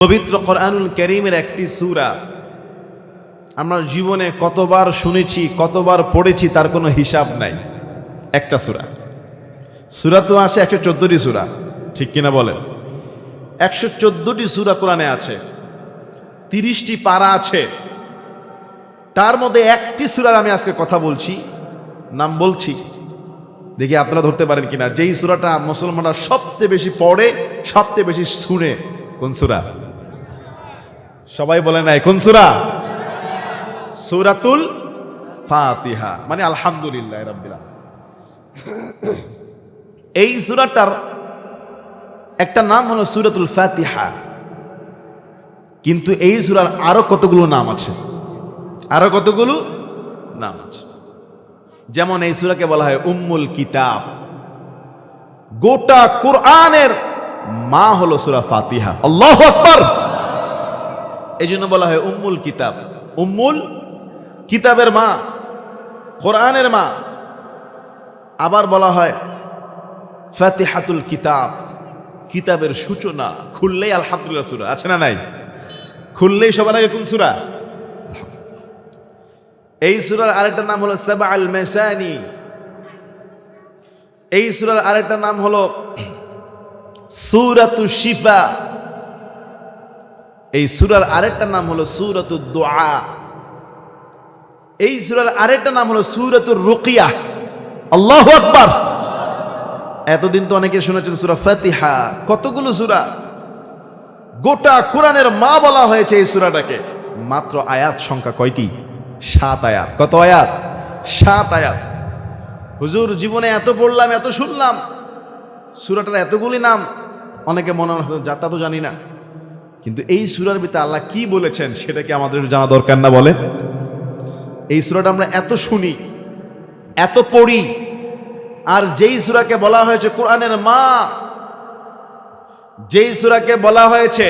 পবিত্র কোরআনুল কারীমের একটি সূরা আমরা জীবনে কতবার শুনেছি, কতবার পড়েছি তার কোনো হিসাব নাই। একটা সূরা তো আসে 114টি সূরা, ঠিক কিনা বলেন? 114টি সূরা কোরআনে আছে, 30টি পারা আছে। তার মধ্যে একটি সূরার আমি আজকে কথা বলছি, নাম বলছি, দেখি আপনারা ধরতে পারেন কিনা। যেই সূরাটা মুসলমানরা সবচেয়ে বেশি পড়ে, সবচেয়ে বেশি শুনে। কোন সূরা? সবাই বলে নাই কোন সূরা? সূরাতুল ফাতিহা, মানে আলহামদুলিল্লাহ রাব্বিল আলামিন। এই সূরাটার একটা নাম হলো সূরাতুল ফাতিহা, কিন্তু এই সূরার আরো কতগুলো নাম আছে, আরো কতগুলো নাম আছে। যেমন এই সূরাকে বলা হয় উম্মুল কিতাব। গোটা কোরআনের মা হলো সূরা ফাতিহা। আল্লাহু আকবার। এই জন্য বলা হয় উম্মুল কিতাব। উম্মুল কিতাবের মা, কোরআনের মা। আবার বলা হয় ফাতিহাতুল কিতাব, কিতাবের সূচনা। খুললেই আলহামদুলিল্লাহ সূরা, আছে না নাই? খুললেই সবার আগে কোন সূরা? এই সূরার আরেকটা নাম হলো সাবআল মাসানি। এই সূরার আরেকটা নাম হলো সূরাতুশ শিফা। এই সূরার আরেকটা নাম হলো সূরাতুদ দুআ। এই সূরার আরেকটা নাম হলো সূরাতুর রুকিয়া। আল্লাহু আকবার। এতদিন তো অনেকে শুনেছেন সূরা ফাতিহা, কতগুলো সূরা। গোটা কোরআনের মা বলা হয়েছে এই সূরাটাকে। মাত্র আয়াত সংখ্যা কয়টি? 7 আয়াত। কত আয়াত? 7 আয়াত। হুজুর জীবনে এত পড়লাম, এত শুনলাম, সূরাটার এতগুলি নাম, অনেকে মনে হয় যাতা তো জানি না। কিন্তু এই সূরার ভিতরে আল্লাহ কি বলেছেন সেটা কি আমাদের জানা দরকার না? বলেন। এই সূরাটা আমরা এত শুনি, এত পড়ি, আর যেই সূরাকে বলা হয়েছে কোরআনের মা, যেই সূরাকে বলা হয়েছে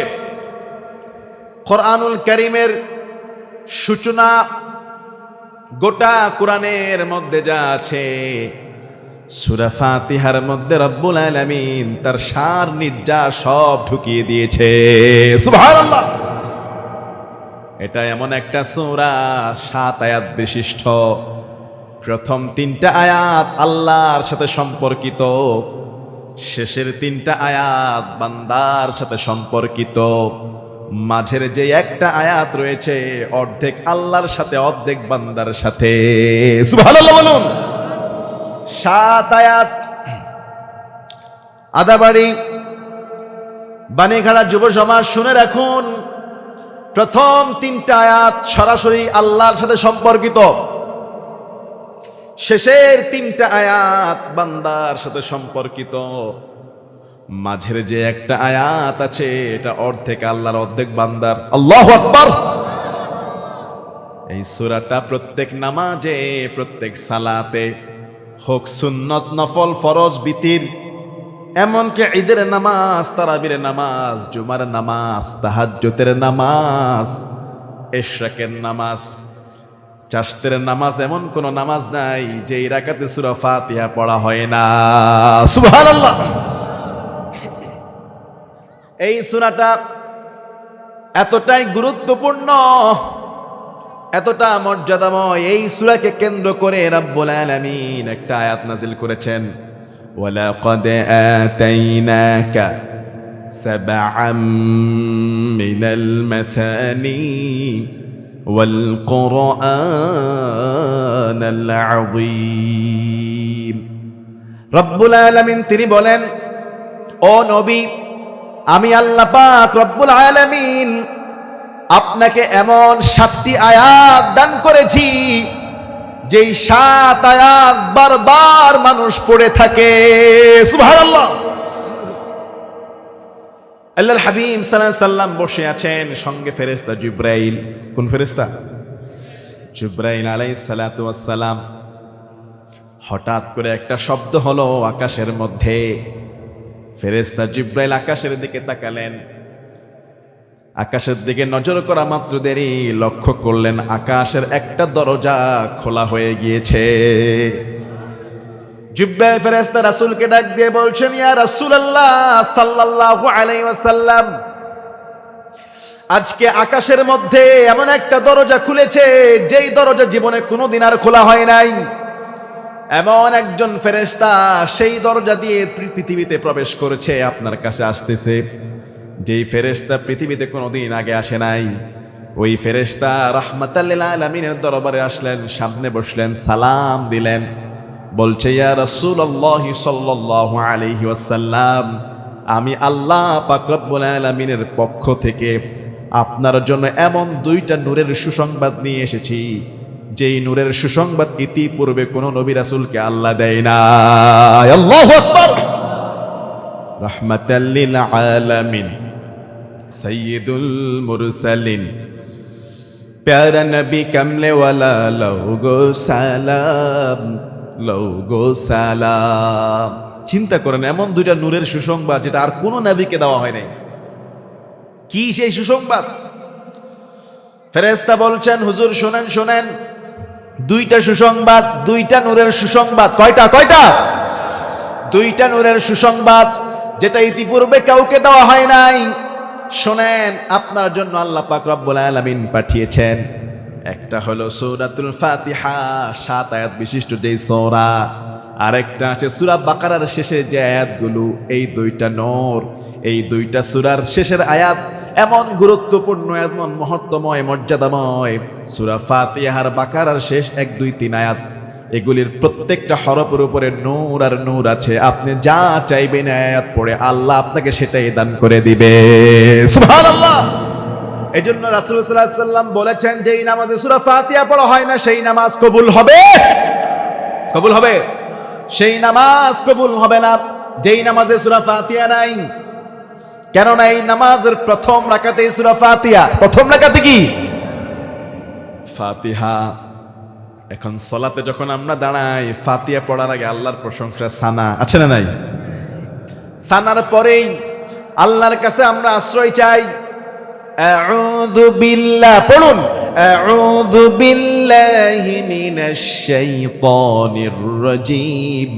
কোরআনুল কারীমের সূচনা, গোটা কোরআনের মধ্যে যা আছে, সূরা ফাতিহার মধ্যে রব্বুল আলামিন তার সার নির্যাস সব ঢুকিয়ে দিয়েছে। সুবহানাল্লাহ। এটা এমন একটা সূরা 7 আয়াত বিশিষ্ট। প্রথম 3টা আয়াত আল্লাহর সাথে সম্পর্কিত, শেষের 3টা আয়াত বান্দার সাথে সম্পর্কিত। মাঝের যে একটা আয়াত রয়েছে অর্ধেক আল্লাহর সাথে, অর্ধেক বান্দার সাথে। সুবহানাল্লাহ বলুন। 7 আয়াত। আদাবাড়ি বাণীঘাড়া যুব সমাজ শুনে রাখুন, প্রথম 3টা আয়াত সরাসরি আল্লাহর সাথে সম্পর্কিত, শেষের 3টা আয়াত বান্দার সাথে সম্পর্কিত। মাঝের যে একটা আয়াত আছে এটা অর্ধেক আল্লাহর, অর্ধেক বান্দার। আল্লাহু আকবার। এই সূরাটা প্রত্যেক নামাজে, প্রত্যেক সালাতে, হোক সুন্নত, নফল, ফরজ, বিতির, এমনকি ঈদের নামাজ, তারাবির নামাজ, জুমার নামাজ, তাহাজ্জুদের নামাজ, ইশরাকের নামাজ, চাশতের নামাজ, এমন কোন নামাজ নাই যে এই রাকাতে সূরা ফাতিহা পড়া হয় না। সুবহানাল্লাহ। এই সূরাটা এতটাই গুরুত্বপূর্ণ, এতটা মর্যাদাময়। এই সূরাকে কেন্দ্র করে রব্বুল আলামিন একটা আয়াত নাযিল করেছেন, ওয়ালাকাদ আতাইনাকা সাবআম মিনাল মাসানি ওয়াল কুরআনাল আযীম। রব্বুল আলামিন তিনি বলেন, ও নবী, আমি আল্লাহ পাক রব্বুল আলামিন আপনাকে এমন 7টি আয়াত দান করেছি, যেই 7 আয়াত বারবার মানুষ পড়ে থাকে। সুবহানাল্লাহ। আল্লাহর হাবিব সাল্লাল্লাহু আলাইহি সাল্লাম বসে আছেন, সঙ্গে ফেরেশতা জিবরাইল। কোন ফেরেশতা? জিবরাইল আলাইহিস সালাতু ওয়াস সালাম। হঠাৎ করে একটা শব্দ হলো আকাশের মধ্যে। ফেরেশতা জিবরাইল আকাশের দিকে তাকালেন। আকাশের দিকে নজর করা মাত্র দেরি লক্ষ্য করলেন আকাশের একটা দরজা খোলা হয়ে গিয়েছে। জিবরাইল ফেরেশতা রাসূলকে ডাক দিয়ে বলছেন, ইয়া রাসূলুল্লাহ সাল্লাল্লাহু আলাইহি ওয়াসাল্লাম, আজকে আকাশের মধ্যে এমন একটা দরজা খুলেছে, যেই দরজা জীবনে কোনোদিন আর খোলা হয় নাই। এমন একজন ফেরেশতা সেই দরজা দিয়ে পৃথিবীতে প্রবেশ করেছে, আপনার কাছে আসতেছে। যেই ফেরেশতা পৃথিবীতে কোনোদিন আগে আসে নাই, ওই ফেরেশতা রাহমাতাল লিল আলামিনের দরবারে আসলেন, সামনে বসলেন, সালাম দিলেন, বলছে ইয়া রাসূলুল্লাহ সাল্লাল্লাহু আলাইহি ওয়াসাল্লাম, আমি আল্লাহ পাক রব্বুল আলামিনের পক্ষ থেকে আপনার জন্য এমন দুইটা নূরের সুসংবাদ নিয়ে এসেছি, যেই নূরের সুসংবাদ ইতিপূর্বে কোন নবী রাসূলকে আল্লাহ দেয় না। আল্লাহু আকবার। রাহমাতাল লিল আলামিন, সাইয়্যিদুল মুরসালিন, প্যারা নবী কামলে ওয়ালা, লওগো সালাম, লওগো সালাম। চিন্তা করেন, এমন দুইটা নূরের সুসংবাদ যেটা আর কোন নবীকে দেওয়া হয় নাই। কি সেই সুসংবাদ? ফেরেশতা বলছেন, হুজুর শোনেন শোনেন, দুইটা সুসংবাদ, দুইটা নূরের সুসংবাদ। কয়টা? কয়টা? দুইটা নূরের সুসংবাদ, যেটা ইতিপূর্বে কাউকে দেওয়া হয় নাই। শোনেন, আপনার জন্য আল্লাহ পাক রব্বুল আলামিন পাঠিয়েছেন। একটা হলো সূরাতুল ফাতিহা, 7 আয়াত বিশিষ্ট যেই সূরা, আরেকটা আছে সূরা বাকারার শেষে যে আয়াতগুলো। এই দুইটা নূর, এই দুইটা সূরার শেষের আয়াত এমন গুরুত্বপূর্ণ, এমন মহত্বময়, মর্যাদাময়। সূরা ফাতিহার বাকারার শেষ 1, 2, 3 আয়াত, এগুলির প্রত্যেকটা হরফের উপরে নূর আর নূর আছে। আপনি যা চাইবেন আয়াত পড়ে আল্লাহ আপনাকে সেটাই দান করে দিবে। সুবহানাল্লাহ। এজন্য রাসূল সাল্লাল্লাহু আলাইহি ওয়াসাল্লাম বলেছেন, যেই নামাজে সূরা ফাতিহা পড়া হয় না সেই নামাজ কবুল হবে, কবুল হবে, সেই নামাজ কবুল হবে না। যেই নামাজে সূরা ফাতিহা নাই, কেননা এই নামাজের প্রথম রাকাতে সূরা ফাতিহা। প্রথম রাকাতে কি? ফাতিহা। এখন সালাতে যখন আমরা দাঁড়াই, ফাতিহা পড়ার আগে আল্লাহর প্রশংসা সানা আছে না নাই? সানার পরেই আল্লাহর কাছে আমরা আশ্রয় চাই। আউযু বিল্লাহ, পড়ুন, আউযু বিল্লাহি মিনাশ শাইতানির রাজীম,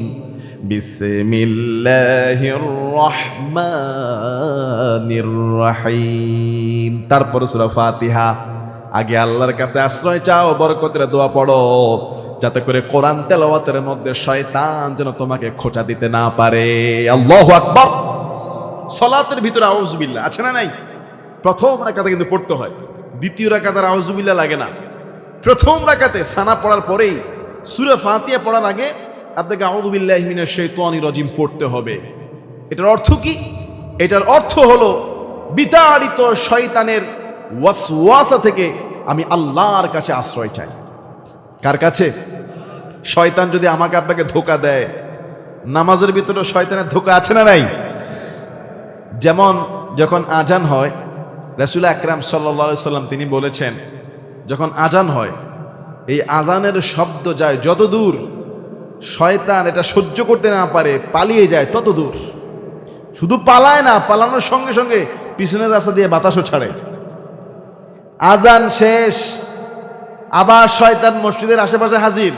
বিসমিল্লাহির রহমানির রহিম। তারপর সূরা ফাতিহা। আগে আল্লাহর কাছে আশ্রয় চাও, বরকতের দোয়া পড়ো, যাতে করে কোরআন তেলাওয়াতের মধ্যে শয়তান যেন তোমাকে খোঁচা দিতে না পারে। আল্লাহু আকবার। সালাতের ভিতরে আউযু বিল্লাহ আছে না নাই? প্রথম রাকাতে কিন্তু পড়তে হয়, দ্বিতীয় রাকাতে আউযু বিল্লাহ লাগে না। প্রথম রাকাতে সানা পড়ার পরেই সূরা ফাতিহা পড়ার আগে আপনাকে আউযু বিল্লাহি মিনাশ শাইতানির রাজিম পড়তে হবে। এটার অর্থ কি? এটার অর্থ হলো বিতাড়িত শয়তানের ওয়াসওয়াসা থেকে আমি আল্লাহর কাছে আশ্রয় চাই। কার কাছে? শয়তান যদি আমাকে আপনাকে ধোঁকা দেয়, নামাজের ভিতরে শয়তানের ধোঁকা আছে না নাই? যেমন যখন আজান হয়, রাসূল আকরাম সাল্লাল্লাহু আলাইহি সাল্লাম তিনি বলেছেন, যখন আজান হয়, এই আজানের শব্দ যায় যত দূর, শয়তান এটা সহ্য করতে না পারে, পালিয়ে যায় তত দূর। শুধু পালায় না, পালানোর সঙ্গে সঙ্গে পিছনের রাস্তা দিয়ে বাতাসও ছাড়ে। আজান শেষ, আবার শয়তান মসজিদের আশেপাশে হাজির,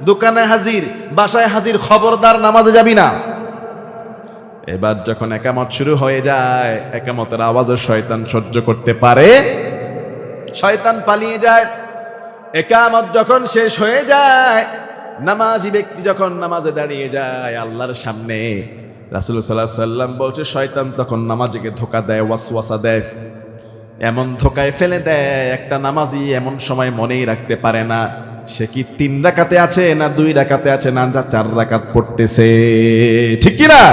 দোকানে হাজির, বাসায় হাজির, খবরদার নামাজে যাবি না। এবার যখন একামত শুরু হয়ে যায়, একামতের আওয়াজও শয়তান সহ্য করতে পারে, শয়তান পালিয়ে যায়। একামত যখন শেষ হয়ে যায়, নামাজি ব্যক্তি যখন নামাজে দাঁড়িয়ে যায় আল্লাহর সামনে, রাসূল সাল্লাল্লাহু আলাইহি সাল্লাম বলছে, শয়তান তখন নামাজিকে ধোঁকা দেয়, ওয়াসওয়াসা দেয়, এমন ধোঁকায় ফেলে দেয়, একটা নামাজি এমন সময় মনেই রাখতে পারে না সে কি 3 রাকাতে আছে না 2 রাকাতে আছে না 4 রাকাত পড়তেছে, ঠিক কি না?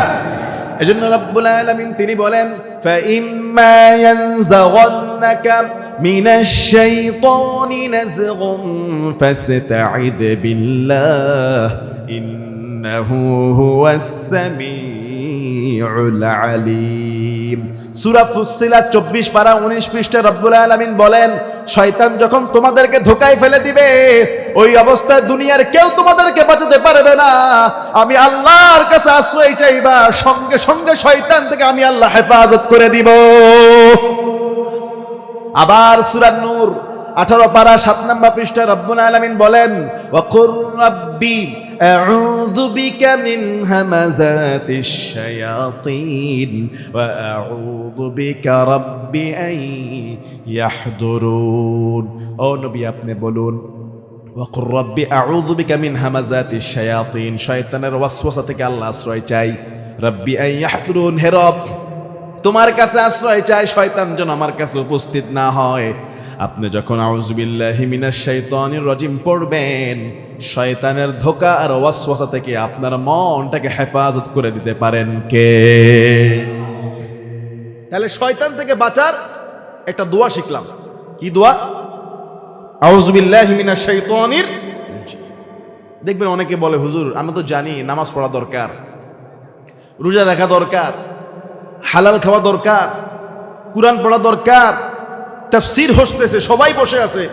এজন্য রব্বুল আলামিন তিনি বলেন, ফাইম্মা ইয়ানযাগান্নাকা মিনাশ শাইতানি নাযগুন ফাসতাঈদ বিল্লাহ ইন্নাহু হুয়াস সামিউল আলীম। সূরা ফুসসিলাত 24 পারা 19 পৃষ্ঠায় রব্বুল আলামিন বলেন, শয়তান যখন তোমাদেরকে ধোঁকায় ফেলে দিবে, ওই অবস্থায় দুনিয়ার কেউ তোমাদেরকে বাঁচাতে পারবে না। আমি আল্লাহর কাছে আশ্রয় চাইবা, সঙ্গে সঙ্গে শয়তান থেকে আমি আল্লাহ হেফাজত করে দিব। আবার সূরা নূর 18 পারা 7 নম্বর পৃষ্ঠায় রব্বুল আলামিন বলেন, ওয়া কুর রাব্বি আউযু বিকা মিন হামাযাতিশ শায়াতিন ওয়া আউযু বিকা রাব্বি আন ইয়াহদুরুন। ও নবী আপনি বলুন ওয়াকুর রাব্বি আউযু বিকা মিন হামাযাতিশ শায়াতিন, শয়তানের ওয়াসওয়াসা থেকে আল্লাহ আশ্রয় চাই। রাব্বি আন ইয়াহদুরুন, হে রব তোমার কাছে আশ্রয় চাই শয়তান যেন আমার কাছে উপস্থিত না হয়। আপনি যখন আউযু বিল্লাহি মিনাশ শাইতানির রাজিম পড়বেন, শয়তানের ধোঁকা আর ওয়াসওয়াসা থেকে আপনার মনটাকে হেফাজত করে দিতে পারেন কে? তাহলে শয়তান থেকে বাঁচার একটা দোয়া শিখলাম। কি দোয়া? আউযু বিল্লাহি মিনাশ শাইতানির। দেখবেন অনেকে বলে হুজুর আমি তো জানি নামাজ পড়া দরকার, রোজা রাখা দরকার, হালাল খাওয়া দরকার, কুরআন পড়া দরকার, তাফসীর হচ্ছে, সবাই বসে আছে,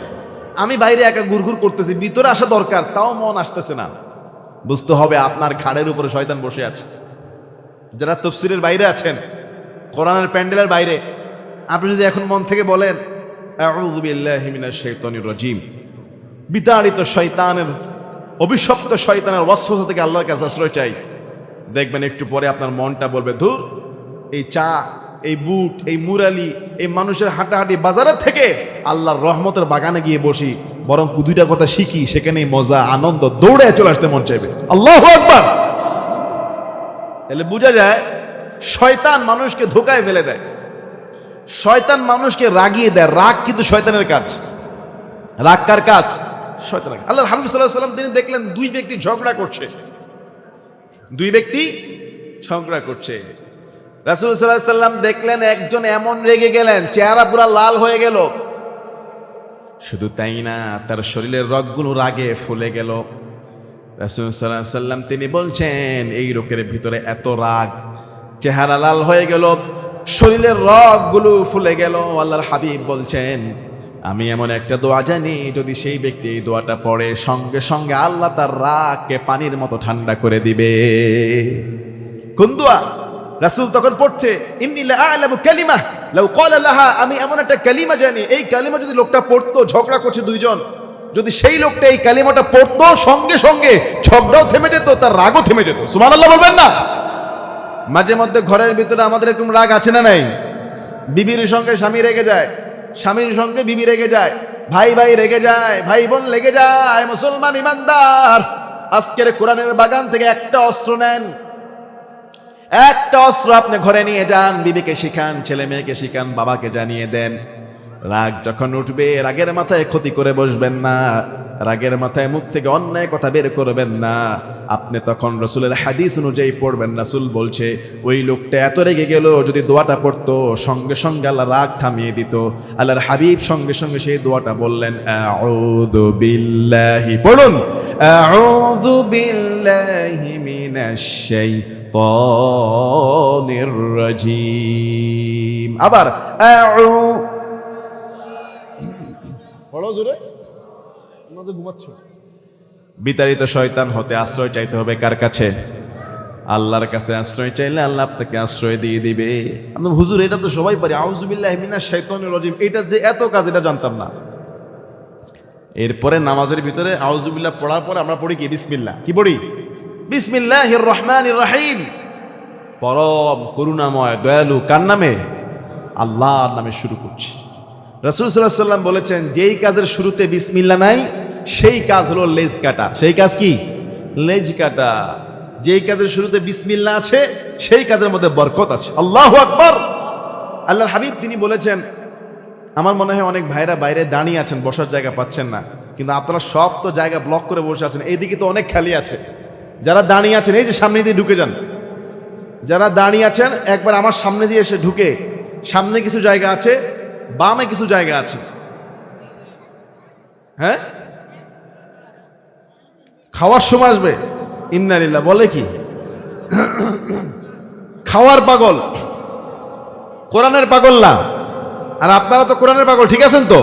আমি বাইরে একা ঘুরঘুর করতেছি, ভিতরে আসা দরকার, তাও মন আসতেছে না। বুঝতে হবে আপনার ঘাড়ের উপরে শয়তান বসে আছে। যারা তাফসীরের বাইরে আছেন, কোরআনের প্যান্ডেলের বাইরে, আপনি যদি এখন মন থেকে বলেন আউযু বিল্লাহি মিনাশ শাইতানির রাজিম, বিতাড়িত শয়তানের, অভিশপ্ত শয়তানের ওয়াসওয়াসা থেকে আল্লাহর কাছে আশ্রয় চাই, দেখবেন একটু পরে আপনার মনটা বলবে ধুর এই চা, এই বুট, এই মুরালি, এই মানুষের হাঁটাহাঁটি বাজারের থেকে আল্লাহর রহমতের বাগানে গিয়ে বসি, বরং দুইটা কথা শিখি, সেখানেই মজা আনন্দ, দৌড়ে চলে আসতে মন চাইবে। আল্লাহু আকবার। তাহলে বোঝা যায় শয়তান মানুষকে ধোকায় ফেলে দেয়, শয়তান মানুষকে রাগিয়ে দেয়। রাগ কিন্তু শয়তানের কাজ। রাগ কার কাজ? শয়তানের। আল্লাহর হাবিব সাল্লাল্লাহু আলাইহি ওয়াসাল্লাম তিনি দেখলেন দুই ব্যক্তি ঝগড়া করছে, দুই ব্যক্তি ঝগড়া করছে। রাসূল সাল্লাল্লাহু আলাইহি ওয়াসাল্লাম দেখলেন একজন এমন রেগে গেলেন, চেহারা পুরো লাল হয়ে গেল। শুধু তাই না, তার শরীরের রগগুলো রাগে ফুলে গেল। রাসূল সাল্লাল্লাহু আলাইহি ওয়াসাল্লাম তিনি বলছেন এই লোকের ভিতরে এত রাগ, চেহারা লাল হয়ে গেল, শরীরের রগগুলো ফুলে গেল। আল্লাহর হাবিব বলছেন আমি এমন একটা দোয়া জানি, যদি সেই ব্যক্তি এই দোয়াটা পড়ে সঙ্গে সঙ্গে আল্লাহ তার রাগকে পানির মতো ঠান্ডা করে দিবে। কোন দোয়া? রাসূল তখন পড়ছে ইন্নী লা আ'লামু কালিমা লাউ ক্বালা লাহা, আমি এমন একটা কালিমা জানি, এই কালিমা যদি লোকটা পড়তো, ঝগড়া করছে দুইজন, যদি সেই লোকটা এই কালিমাটা পড়তো সঙ্গে সঙ্গে ঝগড়াও থেমে যেত, তার রাগও থেমে যেত। সুবহানাল্লাহ বলবেন না? মাঝে মধ্যে ঘরের ভিতরে আমাদের এরকম রাগ আছে না নাই? বিবির সঙ্গে স্বামী রেগে যায়, স্বামীর সঙ্গে বিবি রেগে যায়, ভাই ভাই রেগে যায়, ভাই বোন লেগে যায়। মুসলমান ইমানদার আজকের কোরআনের বাগান থেকে একটা অস্ত্র নেন, একটা অস্ত্র আপনি ঘরে নিয়ে যান, বিবিকে শিখান, ছেলে মেয়েকে শিখান, বাবাকে জানিয়ে দেন। রাগ যখন উঠবে রাগের মাথায় ক্ষতি করে বসবেন না, রাগের মাথায় মুখ থেকে অন্যায় কথা বের করবেন না। আপনি তখন রাসূলের হাদিস অনুযায়ী পড়বেন। রাসূল বলছে ওই লোকটা এত রেগে গেল, যদি দোয়াটা পড়তো সঙ্গে সঙ্গে আল্লাহ রাগ থামিয়ে দিত। আল্লাহর হাবিব সঙ্গে সঙ্গে সেই দোয়াটা বললেন আউযু বিল্লাহি, পড়ুন আউযু বিল্লাহি মিনাশ শাইতানির রাজিম। আবার পড়ো জোরে, আমাদের ঘুমাচ্ছ। বিতাড়িত শয়তান হতে আশ্রয় চাইতে হবে কার কাছে? আল্লাহর কাছে আশ্রয় চাইলে আল্লাহ আপনাকে আশ্রয় দিয়ে দিবে। আপনি হুজুর এটা তো সবাই পারে, আউযু বিল্লাহি মিনাশ শাইতানির রাজিম, এটা যে এত কাজ এটা জানতাম না। এরপরে নামাজের ভিতরে আউযু বিল্লাহ পড়ার পরে আমরা পড়ি কি? বিসমিল্লাহ। কি পড়ি? বিসমিল্লাহির রহমানির রহিম। পরম করুণাময় দয়ালু কার নামে? আল্লাহর নামে শুরু করছি। রাসূল সাল্লাল্লাহু আলাইহি ওয়াসাল্লাম বলেছেন যেই কাজের শুরুতে বিসমিল্লাহ নাই সেই কাজ হলো লেজ কাটা। সেই কাজ কি? লেজ কাটা। যেই কাজের শুরুতে বিসমিল্লাহ আছে সেই কাজের মধ্যে বরকত আছে। আল্লাহু আকবার। আল্লাহর হাবিব তিনি বলেছেন, আমার মনে হয় অনেক ভাইরা বাইরে দাঁড়িয়ে আছেন, বসার জায়গা পাচ্ছেন না, কিন্তু আপনারা সব তো জায়গা ব্লক করে বসে আছেন, এইদিকে তো অনেক খালি আছে। যারা দাঁড়িয়ে আছেন এই যে সামনে দিয়ে ঢুকে যান, যারা দাঁড়িয়ে আছেন একবার আমার সামনে দিয়ে এসে ঢুকে, সামনে কিছু জায়গা আছে, বামে কিছু জায়গা আছে। হ্যাঁ, খাওয়ার সময় আসবে। ইন্না লিল্লাহ বলে কি? খাওয়ার পাগল, কোরআনের পাগল না। আর আপনারা তো কোরআনের পাগল, ঠিক আছেন তো?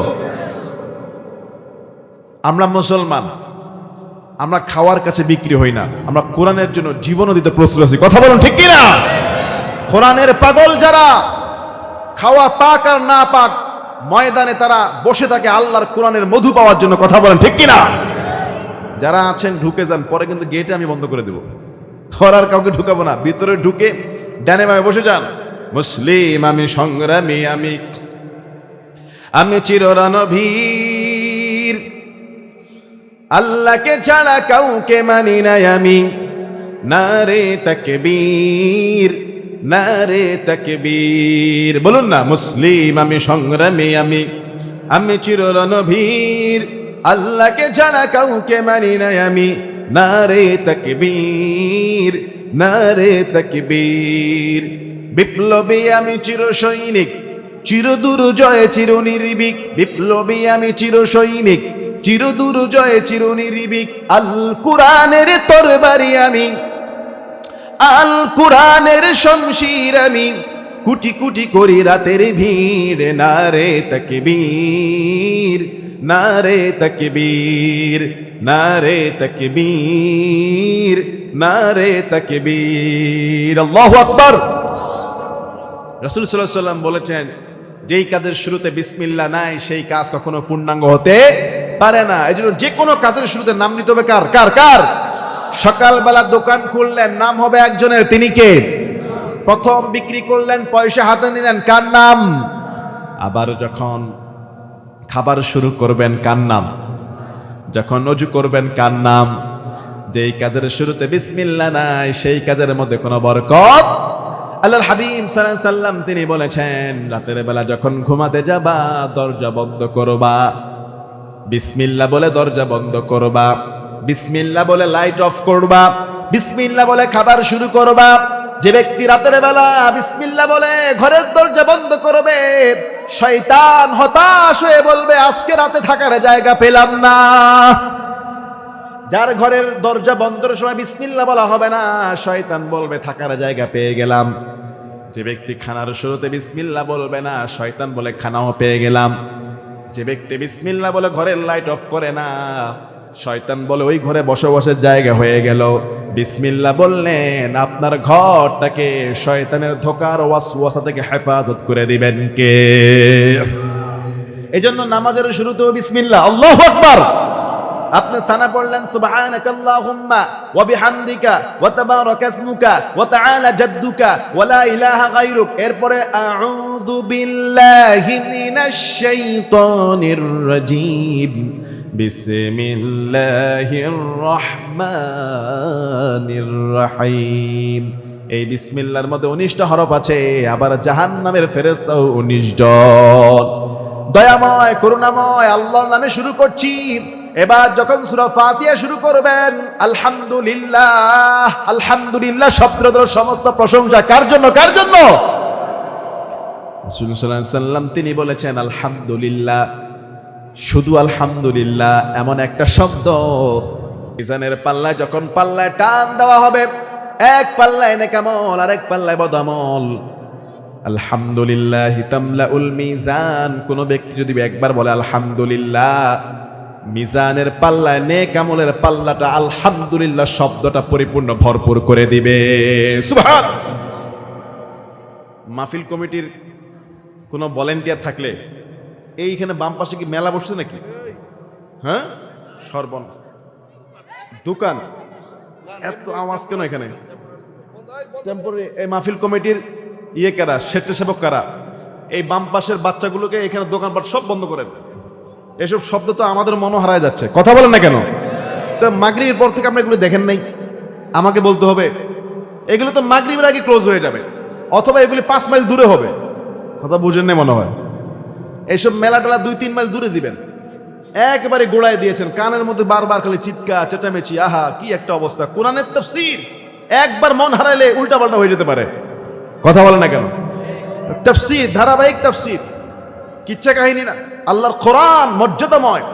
আমরা মুসলমান, আমরা খাওয়ার কাছে বিক্রি হই না, আমরা কোরআনের জন্য জীবনও দিতে প্রস্তুত আছি। কথা বলুন ঠিক কিনা? কোরআনের পাগল যারা, খাওয়া পাক আর না পাক ময়দানে তারা বসে থাকে আল্লাহর কোরআনের মধু পাওয়ার জন্য। কথা বলেন ঠিক কিনা? যারা আছেন ঢুকে যান, পরে কিন্তু গেটে আমি বন্ধ করে দেব, আর কাউকে ঢুকাবো না। ভিতরে ঢুকে ডানে বামে বসে যান। মুসলিম আমি, সংগ্রামী আমি, আমি চিররণভীর, আল্লাহকে ছাড়া কাউকে মানি নাই আমি। নারে তাকবীর, নারে তাকবীর, বলুন না। মুসলিম আমি, সংগ্রামী আমি, আমি চিররণভীর, আল্লাহকে ছাড়া কাউকে মানি নাই আমি। নারে তাকবীর, নারে তাকবীর। বিপ্লবী আমি, চির সৈনিক, চিরদূর জয় চির নির্ভীক। বিপ্লবী আমি, চির সৈনিক, চিরদূর জয় চির নির্ভীক। আল কুরআনের তরবারি আমি, আল কুরআনের শমশির আমি, কুটি কুটি করি রাতের ভিড়। নারে তাকবীর, নারে তাকবীর, নারে তাকবীর, নারে তাকবীর। আল্লাহু আকবার। রাসূল সাল্লাল্লাহু আলাইহি ওয়াসাল্লাম বলেছেন, যেই কাজের শুরুতে বিসমিল্লাহ নাই সেই কাজ কখনো পূর্ণাঙ্গ হতে পারে না। এই জন্য যে কোনো কাজের শুরুতে নাম নিতে হবে কার? কার? কার? সকালবেলা দোকান খুললেন, নাম হবে একজনের, তিনি কে? প্রথম বিক্রি করলেন, পয়সা হাতে নিলেন, কার নাম? আবার যখন খাবার শুরু করবেন, কার নাম? যখন ওযু করবেন, কার নাম? যেই কাজের শুরুতে বিসমিল্লাহ নাই সেই কাজের মধ্যে কোনো বরকত। আল্লাহর হাবিব সাল্লাল্লাহু আলাইহি সাল্লাম তিনি বলেছেন, রাতের বেলা যখন ঘুমাতে যাবা দরজা বন্ধ করবা, বিসমিল্লাহ বলে দরজা বন্ধ করবা, বিসমিল্লাহ বলে লাইট অফ করবা, বিসমিল্লাহ বলে খাবার শুরু করবা। যে ব্যক্তি রাতের বেলা বিসমিল্লাহ বলে ঘরের দরজা বন্ধ করবে, শয়তান হতাশ হয়ে বলবে আজকে রাতে থাকার জায়গা পেলাম না। যার ঘরের দরজা বন্ধের সময় বিসমিল্লাহ বলা হবে না, শয়তান বলবে থাকার জায়গা পেয়ে গেলাম। যে ব্যক্তি খানার শুরুতে বিসমিল্লাহ বলবে না, শয়তান বলে খানাও পেয়ে গেলাম। যে ব্যক্তি বিসমিল্লাহ বলে ঘরের লাইট অফ করে না, শয়তান বলে ওই ঘরে বসবাসের জায়গা হয়ে গেল। বিসমিল্লাহ বললেন আপনার ঘরটাকে শয়তানের ধোঁকার ওয়াসওয়াসা থেকে হেফাজত করে দিবেন কে? এজন্য নামাজের শুরুতেও বিসমিল্লাহ। আল্লাহু আকবার। আপনি সানা পড়লেন সুবহানাকাল্লাহুম্মা ওয়া বিহামদিকা ওয়া তাবারাকা ইসমুকা ওয়া তাআলা জাদ্দুকা ওয়া লা ইলাহা গায়রুক। এরপরে আউযু বিল্লাহি মিনাশ শাইতানির রাজীম, বিসমিল্লাহির রহমানির রহিম। এই বিসমিল্লাহর মধ্যে 19টা হরফ আছে, আবার জাহান্নামের ফেরেশতাও 19 জন। দয়াময় করুণাময় আল্লাহর নামে শুরু করছি। এবার যখন সূরা ফাতিহা শুরু করবেন, আলহামদুলিল্লাহ, আলহামদুলিল্লাহ শব্দের সমস্ত প্রশংসা কার জন্য? কার জন্য? রাসূলুল্লাহ সাল্লাল্লাহু আলাইহি ওয়াসাল্লাম তিনি বলেছেন আলহামদুলিল্লাহ, শুধু আলহামদুলিল্লাহ এমন একটা শব্দ মিজানের পাল্লায় যখন পাল্লায় টান দেওয়া হবে, এক পাল্লায় নেক আমল আর এক পাল্লায় বদ আমল। আলহামদুলিল্লাহ তামলাউল মিজান। কোন ব্যক্তি যদি একবার বলে আলহামদুলিল্লাহ, মিজানের পাল্লায় নেক আমলের পাল্লাটা আলহামদুলিল্লাহ শব্দটা পরিপূর্ণ ভরপুর করে দিবে। সুবহান। মাহফিল কমিটির কোন ভলান্টিয়ার থাকলে এইখানে বাম পাশে কি মেলা বসছে নাকি? হ্যাঁ, সর্বন দোকান, এত আওয়াজ কেন এখানে? এই মাহফিল কমিটির কারা, স্বেচ্ছাসেবক কারা? এই বাম পাশের বাচ্চাগুলোকে এখানে দোকানপাট সব বন্ধ করেন। এসব শব্দ তো আমাদের মনে হারায় যাচ্ছে। কথা বলেন না কেন? তো মাগরিবের পর থেকে আপনি এগুলো দেখেন নাই, আমাকে বলতে হবে। এগুলো তো মাগরিবের আগে ক্লোজ হয়ে যাবে, অথবা এগুলি 5 মাইল দূরে হবে। কথা বুঝেন না মনে হয়। এইসব মেলা টেলা 2-3 মাইল দূরে দিবেন। একেবারে গোড়ায় দিয়েছেন, কানের মধ্যে বারবার খালি চিৎকার চেঁচামেচি। আহা কি একটা অবস্থা! কোরআনের তাফসীর একবার মন হারাইলে উল্টাপাল্টা হয়ে যেতে পারে। কথা বলে না কেন? তাফসীর, ধারাবাহিক তাফসীর, কিচ্ছা কাহিনী না। আল্লাহর কোরআন মর্যাদাময়।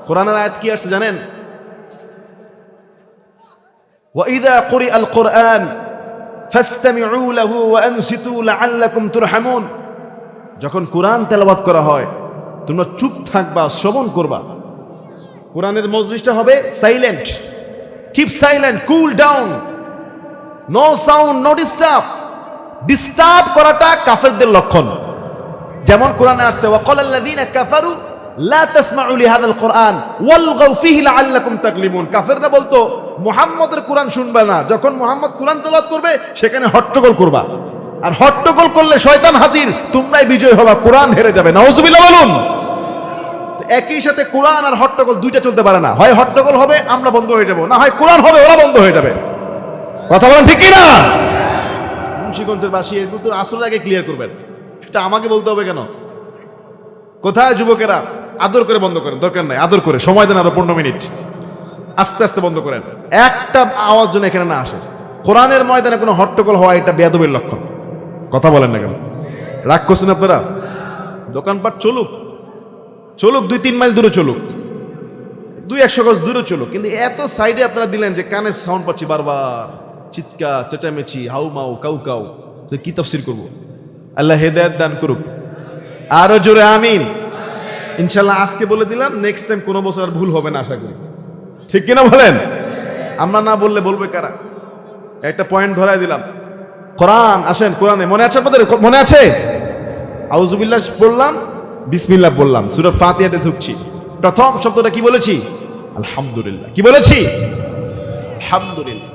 কোরআনের আয়াত কি আসছে জানেন? ওয়া ইযা কুরিআল কুরআন ফাসতামিউ লাহু ওয়া আনসিতু লাআল্লাকুম তুরহামুন। যখন কোরআন তেলাওয়াত করা হয় তোমরা চুপ থাকবা, শ্রবণ করবা। কোরআনের মজলিসটা হবে silent. Keep silent, cool down, no sound, no disturb. Disturb করাটা কাফেরদের লক্ষণ। যেমন কোরআনে আসছে ওয়াকালাল্লাযীনা কাফারু লা তাসমাউ লিহাদাল কোরআন ওয়ালগাউ ফীহি লাআল্লাকুম তাগলিবুন। কাফেররা বলতো মুহাম্মদের কোরআন শুনবে না, যখন মুহাম্মদ কোরআন তেলাওয়াত করবে সেখানে হট্টগোল করবা, আর হট্টগোল করলে শয়তান হাজির, তোমরাই বিজয় হবা, কোরআন হেরে যাবে। নাউজুবিল্লাহ বলুন। একই সাথে কোরআন আর হট্টগোল দুইটা চলতে পারে না, হয় হট্টগোল হবে আমরা বন্ধ হয়ে যাব, না হয় কোরআন হবে ওরা বন্ধ হয়ে যাবে। কথা বলেন ঠিক কি না? মুন্সিগঞ্জের বাসী এগুলো তো আসরের আগে ক্লিয়ার করবেন, এটা আমাকে বলতে হবে কেন? কোথায় যুবকেরা? আদর করে বন্ধ করেন, দরকার নাই, আদর করে সময় দেন আরো 15 মিনিট, আস্তে আস্তে বন্ধ করেন, একটা আওয়াজ যেন এখানে না আসে। কোরআনের ময়দানে কোনো হট্টগোল হওয়া এটা বেয়াদবির লক্ষণ। কথা বলেন না কেন? রাগ করছেন আপনারা? দোকানপাট চলুক চলুক, 2-3 মাইল দূরে চলুক, 200-100 গজ দূরে চলুক, কিন্তু এত সাইডে আপনারা দিলেন যে কানে সাউন্ড পাচ্ছি বারবার, চিৎকার চেঁচামেচি, হাউ মাউ কাউ কাউ, তো কি তাফসীর করব? আল্লাহ হেদায়েত দান করুক। আরো জোরে আমিন। ইনশাআল্লাহ আজকে বলে দিলাম, নেক্সট টাইম কোনো বছর আর ভুল হবে না আশা করি, ঠিক কিনা বলেন? আমরা না বললে বলবে কারা? একটা পয়েন্ট ধরায় দিলাম। কোরআন, আসেন কোরআনে, মনে আছে আপনাদের? মনে আছে? আউযুবিল্লাহ বললাম, বিসমিল্লাহ বললাম, সূরা ফাতিহাতে ঢুকছি। প্রথম শব্দটা কি বলেছি? আলহামদুলিল্লাহ। কি বলেছি? আলহামদুলিল্লাহ।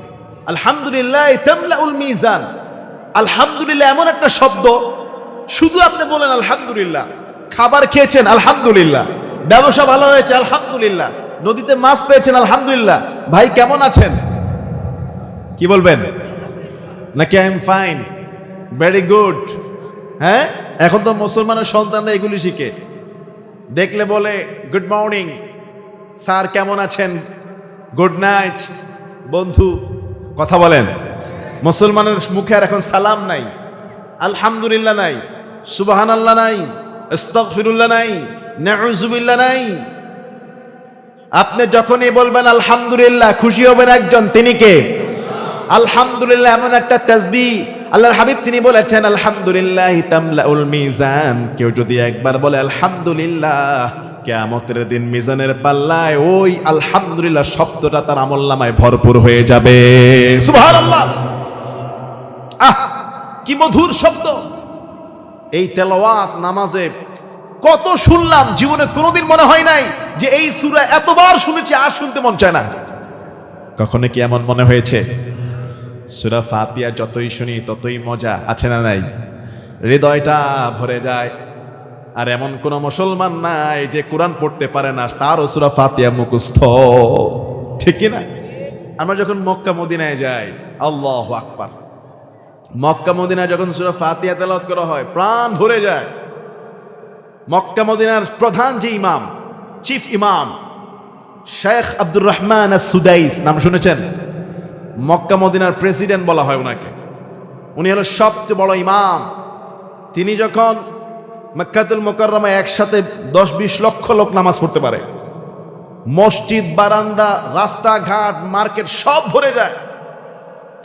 আলহামদুলিল্লাহ তামলাউল মিজান। আলহামদুলিল্লাহ এমন একটা শব্দ, শুধু আপনি বলেন আলহামদুলিল্লাহ। খাবার খেয়েছেন আলহামদুলিল্লাহ, ব্যবসা ভালো হয়েছে আলহামদুলিল্লাহ, নদীতে মাছ পেয়েছেন আলহামদুলিল্লাহ, ভাই কেমন আছেন? কি বলবেন? নাকি I am fine, very good? হ্যাঁ, এখন তো মুসলমানের সন্তানরা এগুলি শিখে, দেখলে বলে গুড মর্নিং স্যার, কেমন আছেন, গুড নাইট বন্ধু। কথা বলেন, মুসলমানের মুখে আর এখন সালাম নাই, আলহামদুলিল্লাহ নাই, সুবহানাল্লাহ নাই, আস্তাগফিরুল্লাহ নাই, নাউযুবিল্লাহ নাই। আপনি যখনই বলবেন আলহামদুলিল্লাহ, খুশি হবেন একজন, তিনি কে? আলহামদুলিল্লাহ এমন একটা তাসবিহ, আল্লাহর হাবিব তিনি বলেছেন আলহামদুলিল্লাহ তামলাউল মিজান। কেউ যদি একবার বলে আলহামদুলিল্লাহ, কিয়ামতের দিন মিজানের পাল্লায় ওই আলহামদুলিল্লাহ শব্দটা তার আমলনামায় ভরপুর হয়ে যাবে। সুবহানাল্লাহ। আহ, কি মধুর শব্দ! এই তেলাওয়াত নামাজে কত শুনলাম, জীবনে কোনোদিন মনে হয় নাই যে এই সূরা এতবার শুনেছি আর শুনতে মন চায় না। কখনো কি এমন মনে হয়েছে? সূরা ফাতিহা যতই শুনি ততই মজা, আছে না নাই? হৃদয়টা ভরে যায়। আর এমন কোন মুসলমান নাই যে কোরআন পড়তে পারে না, তারও সূরা ফাতিহা মুখস্থ, ঠিক কি না? আমরা যখন মক্কা মদিনায় যাই, আল্লাহু আকবার, মক্কা মদিনায় যখন সূরা ফাতিহা তেলাওয়াত করা হয় প্রাণ ভরে যায়। মক্কা মদিনার প্রধান যে ইমাম, চিফ ইমাম শেখ আব্দুর রহমান আস-সুদাইস, নাম শুনেছেন? মক্কা মদিনার প্রেসিডেন্ট বলা হয় ওনাকে। উনি হলো সবচেয়ে বড় ইমাম। তিনি যখন মক্কাতুল মুকাররমায় একসাথে 10-20 লক্ষ লোক নামাজ পড়তে পারে, মসজিদ, বারান্দা, রাস্তাঘাট, মার্কেট সব ভরে যায়,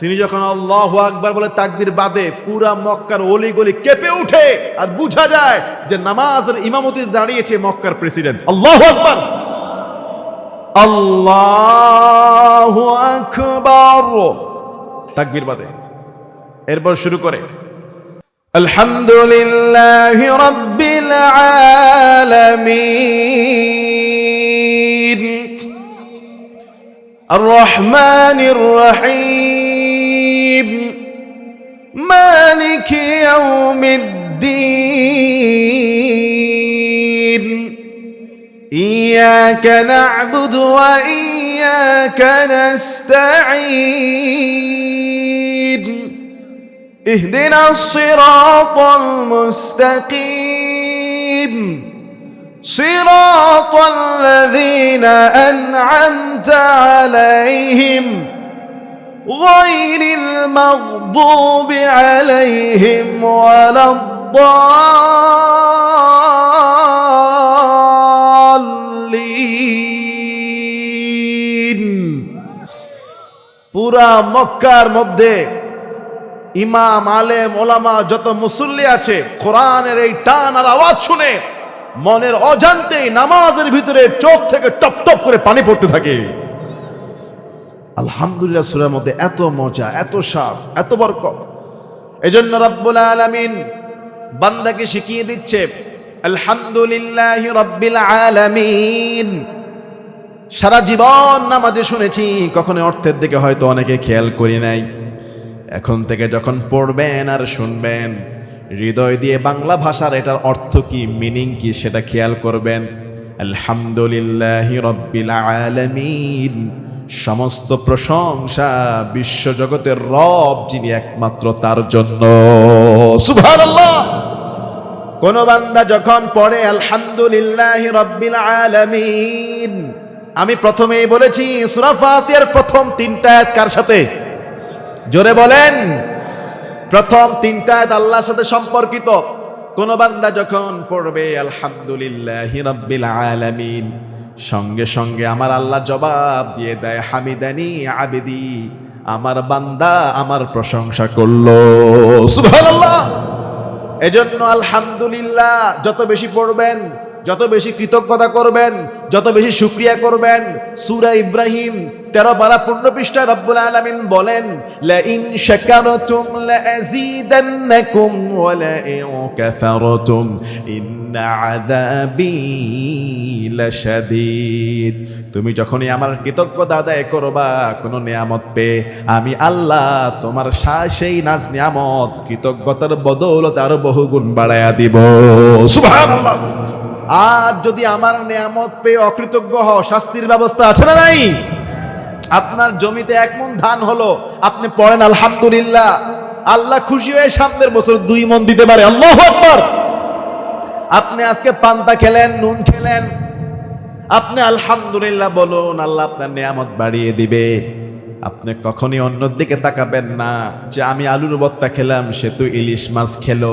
তিনি যখন আল্লাহু আকবার বলে তাকবীর বাদে পুরা মক্কার অলিগলি কেঁপে উঠে, আর বোঝা যায় যে নামাজের ইমামতি দাঁড়িয়েছে মক্কার প্রেসিডেন্ট। আল্লাহু আকবার, আল্লাহু আকবার, তাকবীর বাদে। এরপর শুরু করে আলহামদুলিল্লাহি রাব্বিল আলামিন আর রহমানির রহিম মালিকি ইয়াউমিদ্দিন ইয়্যাকা না'বুদু ওয়া ইয়্যাকা নাস্তাঈন اهدنا الصراط المستقيم صراط الذين أنعمت عليهم غير المغضوب عليهم ولا الضالين। পুরা মক্কার মধ্যে ইমাম, আলেম, ওলামা, যত মুসল্লি আছে, কোরআনের এই টান আর আওয়াজ শুনে মনের অজান্তেই নামাজের ভিতরে চোখ থেকে টপ টপ করে পানি পড়তে থাকে। আলহামদুলিল্লাহ, সূরার মধ্যে এত মজা, এত স্বাদ, এত বরকত। এজন্য রব্বুল আলামিন বান্দাকে শিখিয়ে দিচ্ছে, আলহামদুলিল্লাহি রাব্বিল আলামিন। সারা জীবন নামাজে শুনেছি, কখনো অর্থের দিকে হয়তো অনেকে খেয়াল করি নাই। এখন থেকে যখন পড়বেন আর শুনবেন, হৃদয় দিয়ে বাংলা ভাষার এটার অর্থ কি, মিনিং কি, সেটা খেয়াল করবেন। আলহামদুলিল্লাহি রাব্বিল আলামিন, সমস্ত প্রশংসা বিশ্বজগতের রব যিনি একমাত্র তার জন্য। সুবহানাল্লাহ। কোন বান্দা যখন পড়ে আলহামদুলিল্লাহি রাব্বিল আলামিন, আমি প্রথমেই বলেছি সূরা ফাতিহার প্রথম 3টা আয়াত কার সাথে? জোরে বলেন। প্রথম 3টা আয়াত আল্লাহর সাথে সম্পর্কিত। কোন বান্দা যখন পড়বে আলহামদুলিল্লাহি রাব্বিল আলামিন, সঙ্গে সঙ্গে আমার আল্লাহ জবাব দিয়ে দেয় হামিদানি আবিদি, আমার বান্দা আমার প্রশংসা করলো। সুবহানাল্লাহ। এজন্য আলহামদুলিল্লাহ যত বেশি পড়বেন, যত বেশি কৃতজ্ঞতা করবেন, যত বেশি শুকরিয়া করবেন। সূরা ইব্রাহিম 13 পারা 15 পৃষ্ঠায় রব্বুল আলামিন বলেন, লা ইন শাকারতুম লা আযীদান্নাকুম ওয়া লা ইন কাফারতুম ইন্না আযাবি লাশাদীদ। তুমি যখনই আমার কৃতজ্ঞতা আদায় করবা কোনো নিয়ামত পেয়ে, আমি আল্লাহ তোমার সেই নাজ নিয়ামত কৃতজ্ঞতার বদৌলতে আরো বহুগুণ বাড়ায়া দিব। সুবহানাল্লাহ। আর যদি আমার নিয়ামত পেয়ে অকৃতজ্ঞ হও, শাস্তির ব্যবস্থা আছে না নাই? আপনার জমিতে 1 মণ ধান হলো, আপনি পড়েন আলহামদুলিল্লাহ, আল্লাহ খুশি হয়ে সামনের বছর 2 মণ দিতে পারে। আল্লাহু আকবার। আপনি আজকে পান্তা খেলেন, নুন খেলেন, আপনি আলহামদুলিল্লাহ বলুন, আল্লাহ আপনার নিয়ামত বাড়িয়ে দিবে। আপনি কখনই অন্যের দিকে তাকাবেন না যে আমি আলুর ভর্তা খেলাম, সে তো ইলিশ মাছ খেলো।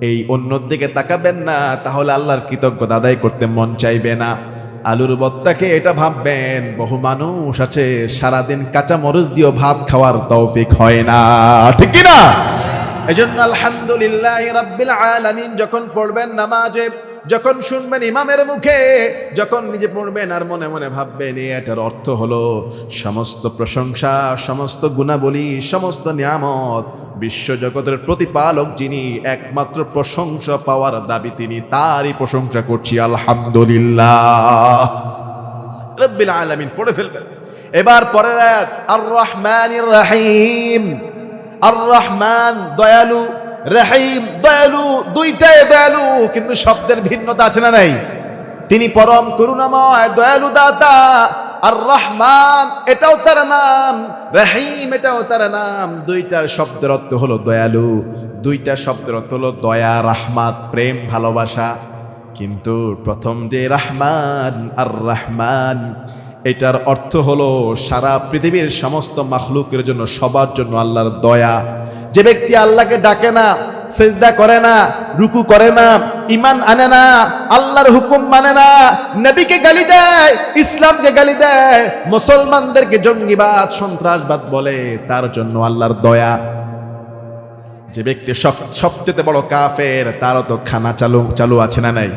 এই অন্যর দিকে তাকাবেন না, তাহলে আল্লাহর কৃতজ্ঞতা আদায় করতে মন চাইবে না। আলুর ভর্তাকে এটা ভাববেন, বহু মানুষ আছে সারাদিন কাঁচা মরিচ দিয়ে ভাত খাওয়ার তৌফিক হয় না, ঠিক কি না? এজন্য আলহামদুলিল্লাহি রাব্বিল আলামিন যখন পড়বেন নামাজে, যখন শুনবেন ইমামের মুখে, যখন নিজে পড়বেন আর মনে মনে ভাববেন এটার অর্থ হলো সমস্ত প্রশংসা, সমস্ত গুণাবলী, সমস্ত নিয়ামত বিশ্বজগতের প্রতিপালক যিনি, একমাত্র প্রশংসা পাওয়ার দাবি তিনি, তারই প্রশংসা করছি আলহামদুলিল্লাহ রাব্বিল আলামিন পড়ে ফেলবেন। এবার পরের আয়াত আর রহমানির রহিম। আর রহমান দয়ালু, রহিম দয়ালু, দুইটাই দয়ালু, কিন্তু শব্দের ভিন্নতা আছে না নাই? তিনি পরম করুণাময়, দয়ালু দাতা। আর রহমান এটাও তার নাম, রহিম এটাও তার নাম। দুইটার শব্দের অর্থ হলো দয়ালু, দুইটা শব্দের অর্থ হলো দয়া, রাহমাত, প্রেম, ভালোবাসা। কিন্তু প্রথম যে রহমান আর রহমান, এটার অর্থ হলো সারা পৃথিবীর সমস্ত মাখলুকের জন্য, সবার জন্য আল্লাহর দয়া। যে ব্যক্তি আল্লাহকে ডাকে না, সেজদা করে না, রুকু করে না, ঈমান আনে না, আল্লাহর হুকুম মানে না, নবীকে গালি দেয়, ইসলামকে গালি দেয়, মুসলমানদেরকে জঙ্গিবাদ, সন্ত্রাসবাদ বলে, তার জন্য আল্লাহর দয়া। যে ব্যক্তি সবচেয়ে বড় কাফের, তারও তো খানা চালু আছে না নাই?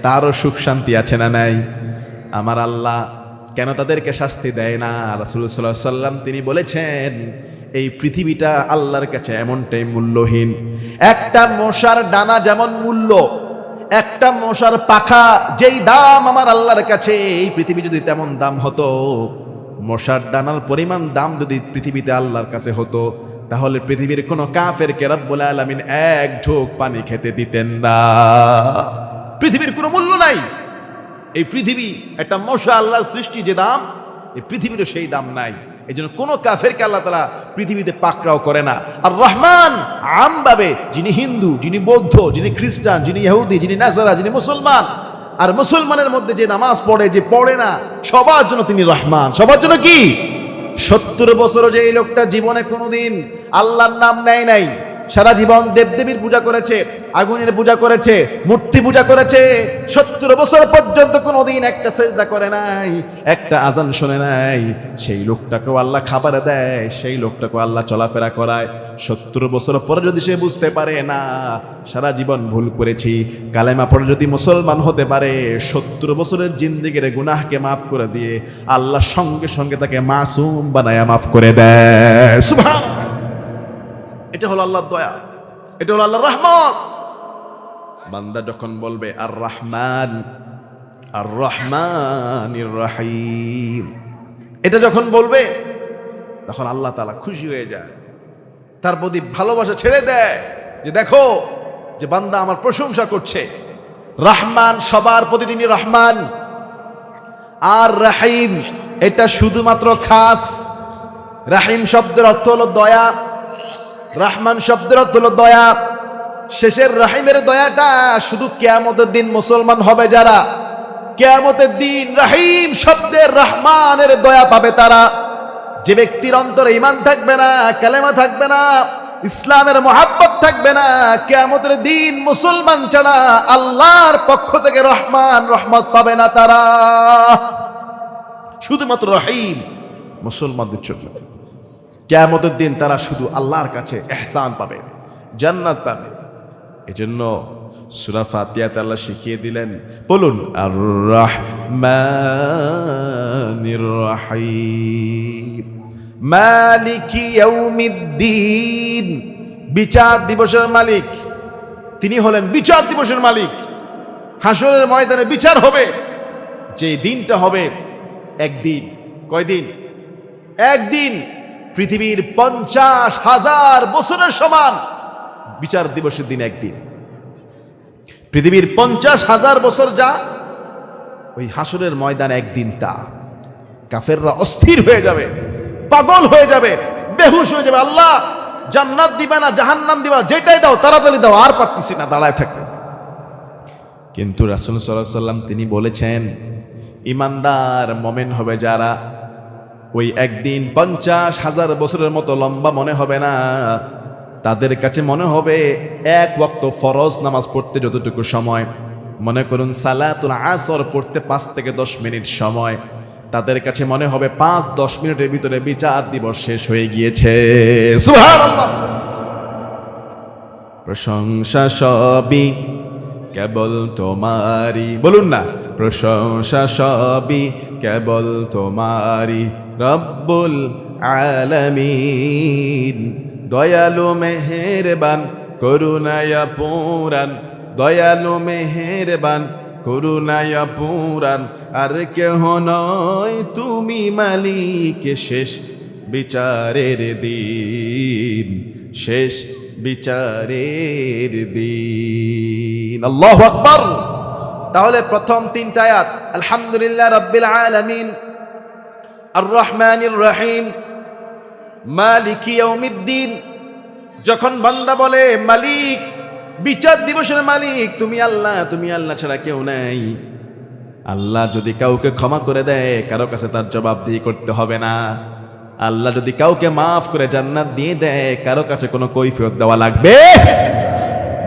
তারও সুখ শান্তি আছে না নাই? আমার আল্লাহ কেন তাদেরকে শাস্তি দেয় না? রাসূলুল্লাহ সাল্লাল্লাহু আলাইহি ওয়াসাল্লাম তিনি বলেছেন, এই পৃথিবীটা আল্লাহর কাছে এমনটাই মূল্যহীন। একটা মশার ডানা যেমন মূল্য, একটা মশার পাখা যেই দাম আমার আল্লাহর কাছে, এই পৃথিবী যদি তেমন দাম হতো, মশার ডানার পরিমাণ দাম যদি পৃথিবীতে আল্লাহর কাছে হতো, তাহলে পৃথিবীর কোনো কাফেরকে রব্বুল আলামিন 1 ঢোক পানি খেতে দিতেন না। পৃথিবীর কোনো মূল্য নাই। এই পৃথিবী একটা মশা, আল্লাহর সৃষ্টি যে দাম, এই পৃথিবীরও সেই দাম নাই। এই জন্য কোনো কাফেরকে আল্লাহ তাআলা পৃথিবীতে পাকড়াও করে না। আর রহমান আমভাবে, যিনি হিন্দু, যিনি বৌদ্ধ, যিনি খ্রিস্টান, যিনি ইহুদি, যিনি নাসারা, যিনি মুসলমান, আর মুসলমানের মধ্যে যে নামাজ পড়ে, যে পড়ে না, সবার জন্য তিনি রহমান। সবার জন্য কি? 70 বছর যে এই লোকটা জীবনে কোনোদিন আল্লাহর নাম নেয় নাই, সারা জীবন দেবদেবীর পূজা করেছে, আগুনের পূজা করেছে, মূর্তি পূজা করেছে, 70 বছর পর্যন্ত কোনোদিন একটা সেজদা করে নাই, একটা আজান শুনে নাই, সেই লোকটাকেও আল্লাহ খাবার দেয়, সেই লোকটাকেও আল্লাহ চলাফেরা করায়। 70 বছর পরে যদি সে বুঝতে পারে না সারা জীবন ভুল করেছি, কালেমা পড়ে যদি মুসলমান হতে পারে, 70 বছরের জিন্দেগির গুনাহকে মাফ করে দিয়ে আল্লাহ সঙ্গে সঙ্গে তাকে মাসুম বানায়া মাফ করে দেয়। সুবহানাল্লাহ। এটা হলো আল্লাহর দয়া, এটা হলো আল্লাহর রহমত। বান্দা যখন বলবে আর রহমান আর রহমানির রহিম, এটা যখন বলবে তখন আল্লাহ তাআলা খুশি হয়ে যায়, তার প্রতি ভালোবাসা ছেড়ে দেয়, যে দেখো যে বান্দা আমার প্রশংসা করছে। রহমান সবার প্রতি তিনি রহমান, আর রহিম এটা শুধুমাত্র খাস। রহিম শব্দের অর্থ হলো দয়া, রহমান শব্দের অর্থ হলো দয়া। শেষের রহিমের দয়াটা শুধু কিয়ামতের দিন মুসলমান হবে যারা, কিয়ামতের দিন রহিম শব্দের রহমানের দয়া পাবে তারা। যে ব্যক্তির অন্তরে ঈমান থাকবে না, কালেমা থাকবে না, ইসলামের মহাব্বত থাকবে না, কিয়ামতের দিন মুসলমান ছাড়া আল্লাহর পক্ষ থেকে রহমান রহমত পাবে না তারা। শুধুমাত্র রহিম মুসলমানদের জন্য। কিয়ামতের দিন তারা শুধু আল্লাহর কাছে ইহসান পাবে, জান্নাত পাবে। এজন্য সূরা ফাতিহাতে আল্লাহ শিখিয়ে দিলেন, বলুন আর রহমানির রহিম মালিকি ইয়াউমিদ্দিন। বিচার দিবসের মালিক তিনি হলেন, বিচার দিবসের মালিক। হাসরের ময়দানে বিচার হবে, যে দিনটা হবে একদিন। কয়দিন? একদিন। পৃথিবীর 50,000 বছরের সমান বিচার দিবসের দিন একদিন। পৃথিবীর 50,000 বছর যা, ওই হাসরের ময়দান একদিন তা। কাফেররা অস্থির হয়ে যাবে, পাগল হয়ে যাবে, বেহুশ হয়ে যাবে। আল্লাহ জান্নাত দিবা না জাহান্নাম দিবা, যেটাই দাও তাড়াতাড়ি দাও, আর পারতেছি না, দাঁড়ায় থাকবে। কিন্তু রাসূল সাল্লাল্লাহু আলাইহি ওয়াসাল্লাম তিনি বলেছেন, ইমানদার মুমিন হবে যারা, ওই একদিন 50,000 বছরের মতো লম্বা মনে হবে না। তাদের কাছে মনে হবে এক ওয়াক্ত ফরজ নামাজ পড়তে যতটুকু সময়, মনে করুন সালাতুল আসর পড়তে 5 থেকে 10 মিনিট সময়, তাদের কাছে মনে হবে 5-10 মিনিটের ভিতরে বিচার দিবস শেষ হয়ে গিয়েছে। সুবহানাল্লাহ। প্রশংসা সবই কেবল তোমারি, বলুন না, প্রশংসা সবই কেবল তোমারি রব্বুল আলামিন। দয়ালু মেহেরবান করুণায়া পুরান, দয়ালু মেহেরবান করুণায়া পুরান, আর কেহ নয় তুমি মালিক শেষ বিচারের দিন, শেষ বিচারের দিন। আল্লাহু আকবার। তাহলে প্রথম 3টা আয়াত, আলহামদুলিল্লাহ রাব্বিল আলামিন, আর রহমানির রহিম, মালিকি ইয়াউমিদ্দিন। যখন বান্দা বলে মালিক, বিচার দিবসের মালিক তুমি আল্লাহ, তুমি আল্লাহ ছাড়া কেউ নাই। আল্লাহ যদি কাউকে ক্ষমা করে দেয়, কারো কাছে তার জবাবদিহি করতে হবে না। আল্লাহ যদি কাউকে মাফ করে জান্নাত দিয়ে দেয়, কারো কাছে কোনো কৈফিয়ত দেওয়া লাগবে।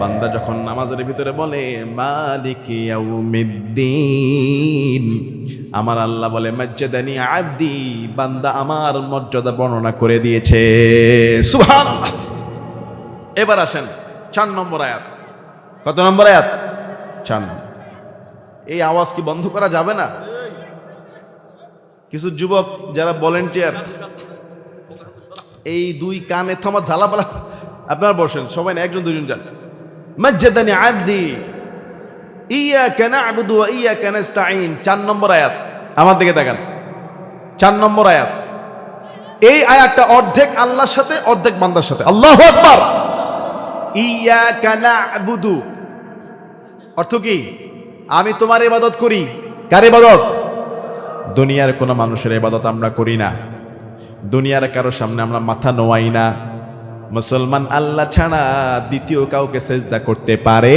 বান্দা যখন নামাজের ভিতরে বলে মালিকি ইয়াউমিদ্দিন, আমার আল্লাহ বলে মাজ্জাদানি আবদি, বান্দা আমার মর্যাদা বর্ণনা করে দিয়েছে। সুবহানাল্লাহ। এবার আসেন 4 নম্বর আয়াত। কত নম্বর আয়াত? 4। এই আওয়াজ কি বন্ধ করা যাবে না? কিছু যুবক যারা ভলেন্টিয়ার, এই 2 কানে থামা ঝালাপালা, আপনারা বসেন সবাই না, 1-2 যান। মাজ্জাদানি আবদি ইয়াকা না'বুদু ওয়া ইয়াকা নাস্তাঈন। 4 নম্বর আয়াত, আমার দিকে তাকান। 4 নম্বর আয়াত। এই আয়াতটা অর্ধেক আল্লাহর সাথে, অর্ধেক বান্দার সাথে। আল্লাহু আকবার। ইয়াকা না'বুদু অর্থ কি? আমি তোমার ইবাদত করি। কার ইবাদত? দুনিয়ার কোনো মানুষের ইবাদত আমরা করি না, দুনিয়ার কারো সামনে আমরা মাথা নোয়াই না। মুসলমান আল্লাহ ছাড়া দ্বিতীয় কাউকে সেজদা করতে পারে?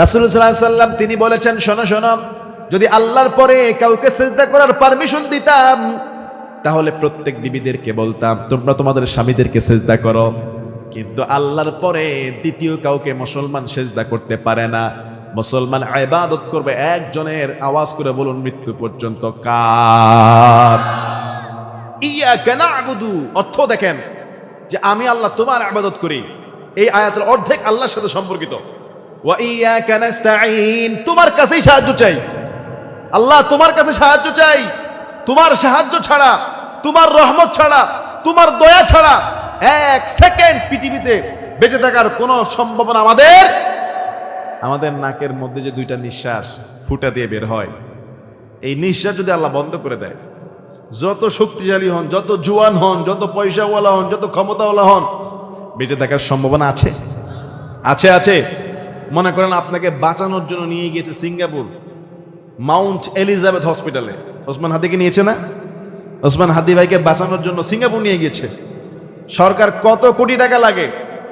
রাসূলুল্লাহ সাল্লাল্লাহু আলাইহি ওয়াসাল্লাম তিনি বলেছেন, শোনো শোনো, যদি আল্লাহর পরে কাউকে সেজদা করার পারমিশন দিতাম, তাহলে প্রত্যেক বিবিদেরকে বলতাম তোমরা তোমাদের স্বামীদেরকে সেজদা করো। কিন্তু আল্লাহর পরে দ্বিতীয় কাউকে মুসলমান সেজদা করতে পারে না। মুসলমান ইবাদত করবে একজনের। আওয়াজ করে বলুন মৃত্যু পর্যন্ত, কার? ইয়াকা না'বুদু অর্থ দেখেন যে আমি আল্লাহ তোমার ইবাদত করি। এই আয়াতের অর্ধেক আল্লাহর সাথে সম্পর্কিত। ওয়া ইয়াকা নাস্তাঈন, তোমার কাছেই সাহায্য চাই। আল্লাহ তোমার কাছে সাহায্য চাই। তোমার সাহায্য ছাড়া, তোমার রহমত ছাড়া, তোমার দয়া ছাড়া 1 সেকেন্ড পৃথিবীতে বেঁচে থাকার কোনো সম্ভাবনা আমাদের আমাদের নাকের মধ্যে যে দুইটা নিঃশ্বাস ফুটা দিয়ে বের হয়, এই নিঃশ্বাস যদি আল্লাহ বন্ধ করে দেয়, যত শক্তিশালী হন, যত জোয়ান হন, যত পয়সাওয়ালা হন, যত ক্ষমতাওয়ালা হন, বেঁচে থাকার সম্ভাবনা আছে? আছে আছে। মনে করেন আপনাকে বাঁচানোর জন্য নিয়ে গিয়েছে সিঙ্গাপুর মাউন্ট এলিজাবেথ হসপিটালে, ওসমান হাদিকে নিয়েছে না? ওসমান হাদি ভাইকে বাঁচানোর জন্য সিঙ্গাপুর নিয়ে গিয়েছে। সরকার কত কোটি টাকা লাগে,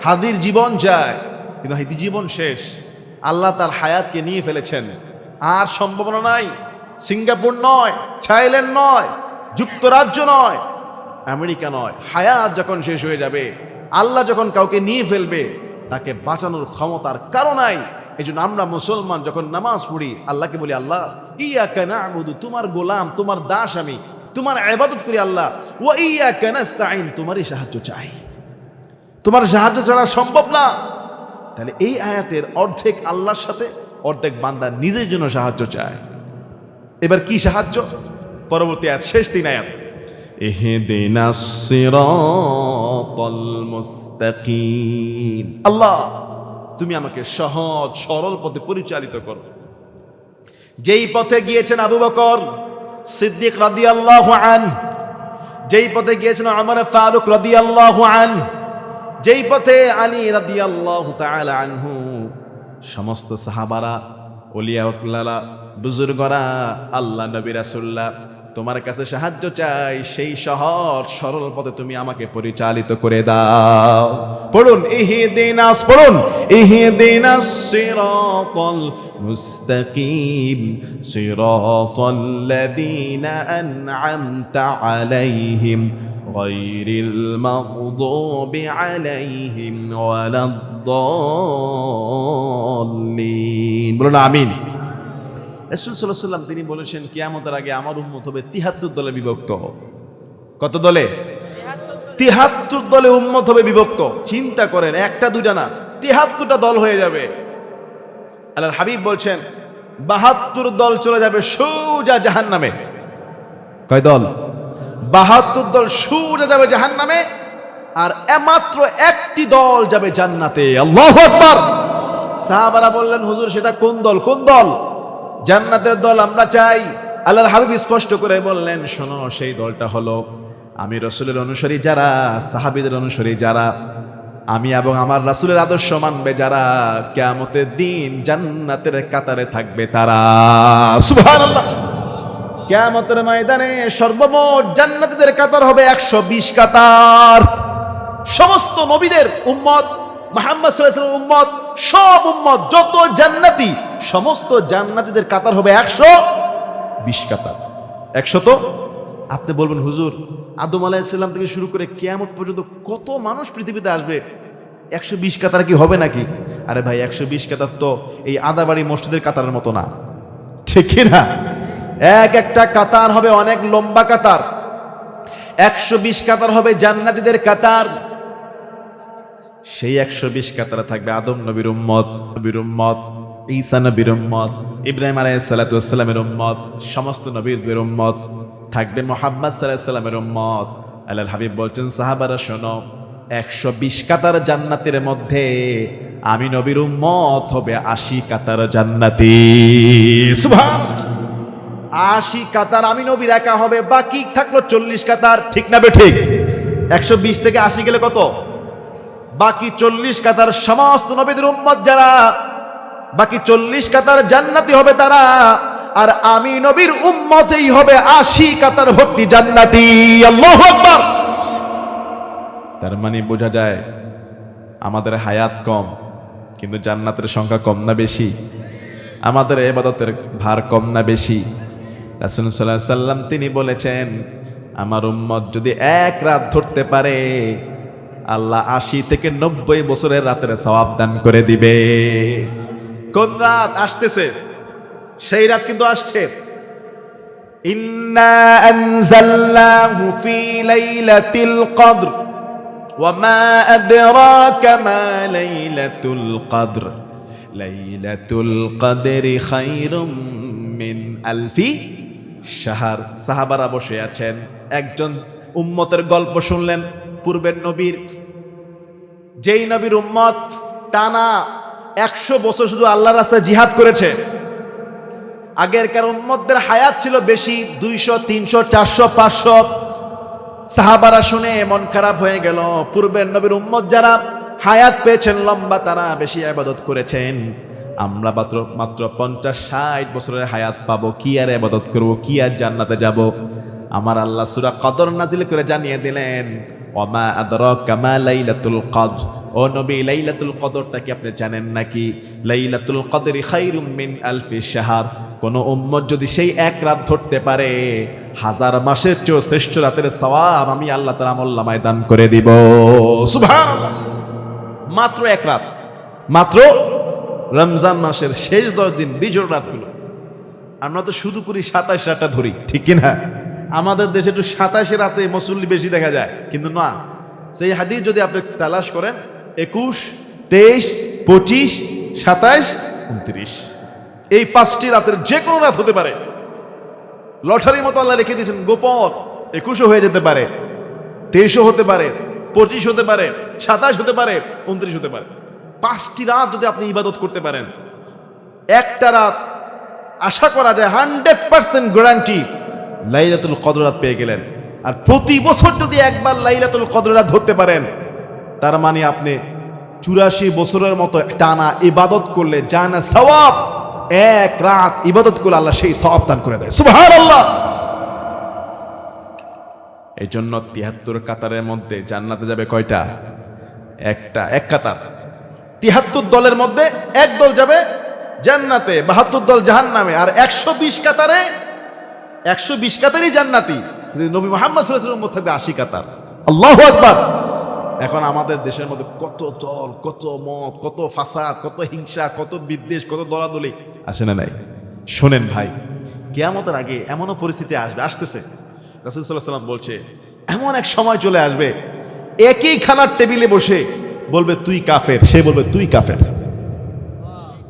হাদির জীবন যায়, কিন্তু হাদির জীবন শেষ। আল্লাহ তার হায়াতকে নিয়ে ফেলেছেন, আর সম্ভাবনা নাই। সিঙ্গাপুর নয়, থাইল্যান্ড নয়, যুক্তরাজ্য নয়, আমেরিকা নয়, হায়াত যখন শেষ হয়ে যাবে, আল্লাহ যখন কাউকে নিয়ে ফেলবে, তাকে বাঁচানোর ক্ষমতার কারো নাই। এই জন্য আমরা মুসলমান যখন নামাজ পড়ি, আল্লাহকে বলি, আল্লাহ ইয়াকা না'বুদু, তোমার গোলাম, তোমার দাস আমি, তোমার ইবাদত করি আল্লাহ, ওয়া ইয়াকা নাস্তাঈন, তোমারই সাহায্য চাই, তোমার সাহায্য ছাড়া সম্ভব না। তাহলে এই আয়াতের অর্ধেক আল্লাহর সাথে, অর্ধেক বান্দা নিজের জন্য সাহায্য চায়। এবার কি সাহায্য? পরবর্তী আয়াত, শেষ 3 আয়াত, ইহদিনাস সিরাতাল মুস্তাকিম। আল্লাহ তুমি আমাকে সহজ সরল পথে পরিচালিত করো। যেই পথে গিয়েছেন আবু বকর সিদ্দিক রাদিয়াল্লাহু আনহু, যেই পথে গিয়েছেন ওমর ফারুক রাদিয়াল্লাহু আনহু, যেই পথে আলী রাদিয়াল্লাহু তাআলা আনহু, সমস্ত সাহাবারা, ওলিয়া উল্লাহরা, বুজুর্গরা, আল্লাহ নবী রাসূলুল্লাহ, তোমার কাছে সাহায্য চাই, সেই সহজ সরল পথে তুমি আমাকে পরিচালিত করে দাও। পড়ুন ইহদিনাস, পড়ুন ইহদিনাস সিরাতাল মুস্তাকিম সিরাতাল লাযীনা আন'আমতা আলাইহিম গায়রিল মাগদুবি আলাইহিম ওয়ালাদ-দাল্লিন। বলুন আমিন। রাসূল সাল্লাল্লাহু আলাইহি ওয়াসাল্লাম তিনি বলেছেন, কিয়ামতের আগে আমার উম্মত হবে 73 দলে বিভক্ত। কত দলে? 73 দলে উম্মত হবে বিভক্ত। চিন্তা করেন, একটা দুইটা না, 73টা দল হয়ে যাবে। আল্লাহর হাবিব বলছেন 72 দল চলে যাবে সোজা জাহান্নামে। কয় দল? 72 দল সোজা যাবে জাহান্নামে, আর মাত্র একটি দল যাবে জান্নাতে। আল্লাহু আকবার। সাহাবারা বললেন, হুজুর সেটা কোন দল? কোন দল? জান্নাতের দল আমরা চাই। আল্লাহর হাবিব স্পষ্ট করে বললেন, শোনো, সেই দলটা হলো আমি রাসূলের অনুসারী যারা, সাহাবীদের অনুসারী যারা, আমি এবং আমার রাসূলের আদর্শ মানবে যারা, কিয়ামতের দিন জান্নাতের কাতারে থাকবে তারা। সুবহানাল্লাহ। কিয়ামতের ময়দানে সর্বমোট জান্নাতীদের কাতার হবে 120 কাতার। সমস্ত নবীদের উম্মত, মুহাম্মদ সাল্লাল্লাহু আলাইহি ওয়াসাল্লামের উম্মত, সব উম্মত যত জান্নাতি, সমস্ত জান্নাতীদের কাতার হবে 120 কাতার। 100 তো আপনি বলবেন, হুজুর আদম আলাইহিস সালাম থেকে শুরু করে কিয়ামত পর্যন্ত কত মানুষ পৃথিবীতে আসবে, 120 কাতার কি হবে নাকি? আরে ভাই, 120 কাতার তো এই আদাবাড়ি মসজিদের কাতারের মতো না, ঠিক না? এক একটা কাতার হবে অনেক লম্বা কাতার। 120 কাতার হবে জান্নাতীদের কাতার। সেই 120 কাতারে থাকবে আদম নবীর উম্মত, ঈসা নবীর উম্মত, ইব্রাহিম আলাইহিস সালাতু ওয়াস সালামের উম্মত, সমস্ত নবীর উম্মত, থাকবে মুহাম্মদ সাল্লাল্লাহু আলাইহি ওয়াসাল্লামের উম্মত। আল্লাহর হাবিব বলছেন, সাহাবারা শোনো, 120 কাতার জান্নাতের মধ্যে আমি নবীর উম্মত হবে 80 কাতার জান্নাতি। সুবহানাল্লাহ। 80 কাতার আমি নবীর একা হবে, বাকি থাকলো 40 কাতার। ঠিক না বে ঠিক? 120 থেকে 80 গেলে কত? বাকি 40 কাতার সমস্ত নবীদের উম্মত যারা, বাকি 40 কাতার জান্নাতি হবে তারা, আর আমি নবীর উম্মতেই হবে 80 কাতার ভর্তি জান্নাতি। আল্লাহু আকবার। তার মানে বোঝা যায় আমাদের হায়াত কম, কিন্তু জান্নাতের সংখ্যা কম না বেশি? আমাদের ইবাদতের ভার কম না বেশি? রাসূল সাল্লাল্লাহু আলাইহি সাল্লাম তিনি বলেছেন, আমার উম্মত যদি এক রাত ধরতে পারে, আল্লাহ 80 থেকে 90 বছরের রাতের সওয়াব দান করে দিবে। কোন রাত আসতেছে? সেই রাত কিন্তু আসছে। ইন্না আনজালনাহু ফি লাইলাতিল কদর ওয়া মা আদরাকা মা লাইলাতুল কদর লাইলাতুল কদরি খায়রুম মিন আলফি শাহর। সাহাবারা বসে আছেন, একজন উম্মতের গল্প শুনলেন পূর্বের নবীর, যেই নবীর উম্মত টানা 100 বছর শুধু আল্লাহর রাস্তায় জিহাদ করেছে। আগেরকার উম্মতদের হায়াত ছিল বেশি, 200, 300, 400, 500। সাহাবারা শুনে মন খারাপ হয়ে গেল, পূর্বের নবীর উম্মত যারা হায়াত পেয়েছেন লম্বা, তারা বেশি ইবাদত করেছেন, আমরা মাত্র 50-60 বছরের হায়াত পাবো, কি আর ইবাদত করব, কি আর জান্নাতে যাব। আমার আল্লাহ সূরা কদর নাজিল করে জানিয়ে দিলেন, ওয়ামা আদরাকা মা লাইলাতুল কদর। ও নবী, লাইলাতুল কদরটা কি আপনি জানেন নাকি? লাইলাতুল কদরি খায়রুম মিন আলফি শাহর। কোন উম্মত যদি সেই এক রাত ধরতে পারে, 1000 মাসের চেয়ে শ্রেষ্ঠ রাতের সওয়াব আমি আল্লাহ তাআলা আমলনামায় দান করে দিব। সুবহানাল্লাহ। মাত্র এক রাত, মাত্র রমজান মাসের শেষ 10 দিন, বিজোড় রাতগুলো। আমরা তো শুধু করি 27 রাতটা ধরি, ঠিক কিনা? আমাদের দেশে একটু 27 রাতে মুসল্লি বেশি দেখা যায়, কিন্তু না, সেই হাদিস যদি আপনি তালাশ করেন, 21, 23, 25, 27, 29, এই 5টি রাতের যে কোনো রাত হতে পারে। লটারির মতো আল্লাহ রেখে দিয়েছেন, গোপন 21 হয়ে যেতে পারে, 23 হতে পারে, 25 হতে পারে, 27 হতে পারে, 29 হতে পারে। 5টি রাত যদি আপনি ইবাদত করতে পারেন, একটা রাত আশা করা যায় 100% গ্যারান্টি লাইলাতুল কদর রাত পেয়ে গেলেন। আর প্রতি বছর যদি একবার লাইলাতুল কদর রাত ধরতে পারেন, তার মানে আপনি 84 বছরের মতো টানা ইবাদত করলে যায় না সওয়াব, এক রাত ইবাদত করলে আল্লাহ সেই সওয়াব দান করে দেয়। সুবহানাল্লাহ। এই জন্য 73 কাতারের মধ্যে জান্নাতে যাবে কয়টা? একটা, এক কাতার। 73 দলের মধ্যে এক দল যাবে জান্নাতে, 72 দল জাহান্নামে। আর 120 কাতারে, 120 কাতারই জান্নাতি, নবী মুহাম্মদ সাল্লাল্লাহু আলাইহি ওয়াসাল্লাম মধ্যে থাকবে 80 কাতার। আল্লাহু আকবার। এখন আমাদের দেশের মধ্যে কত দল, কত মত, কত ফাসাদ, কত হিংসা, কত বিদ্বেষ, কত দলাদলি আসে না নাই? শোনেন ভাই, কিয়ামতের আগে এমনও পরিস্থিতি আসবে, আসতেছে। রাসূল সাল্লাল্লাহু আলাইহি ওয়াসাল্লাম বলছে, এমন এক সময় চলে আসবে, একই খানার টেবিলে বসে বলবে তুই কাফের, সে বলবে তুই কাফের।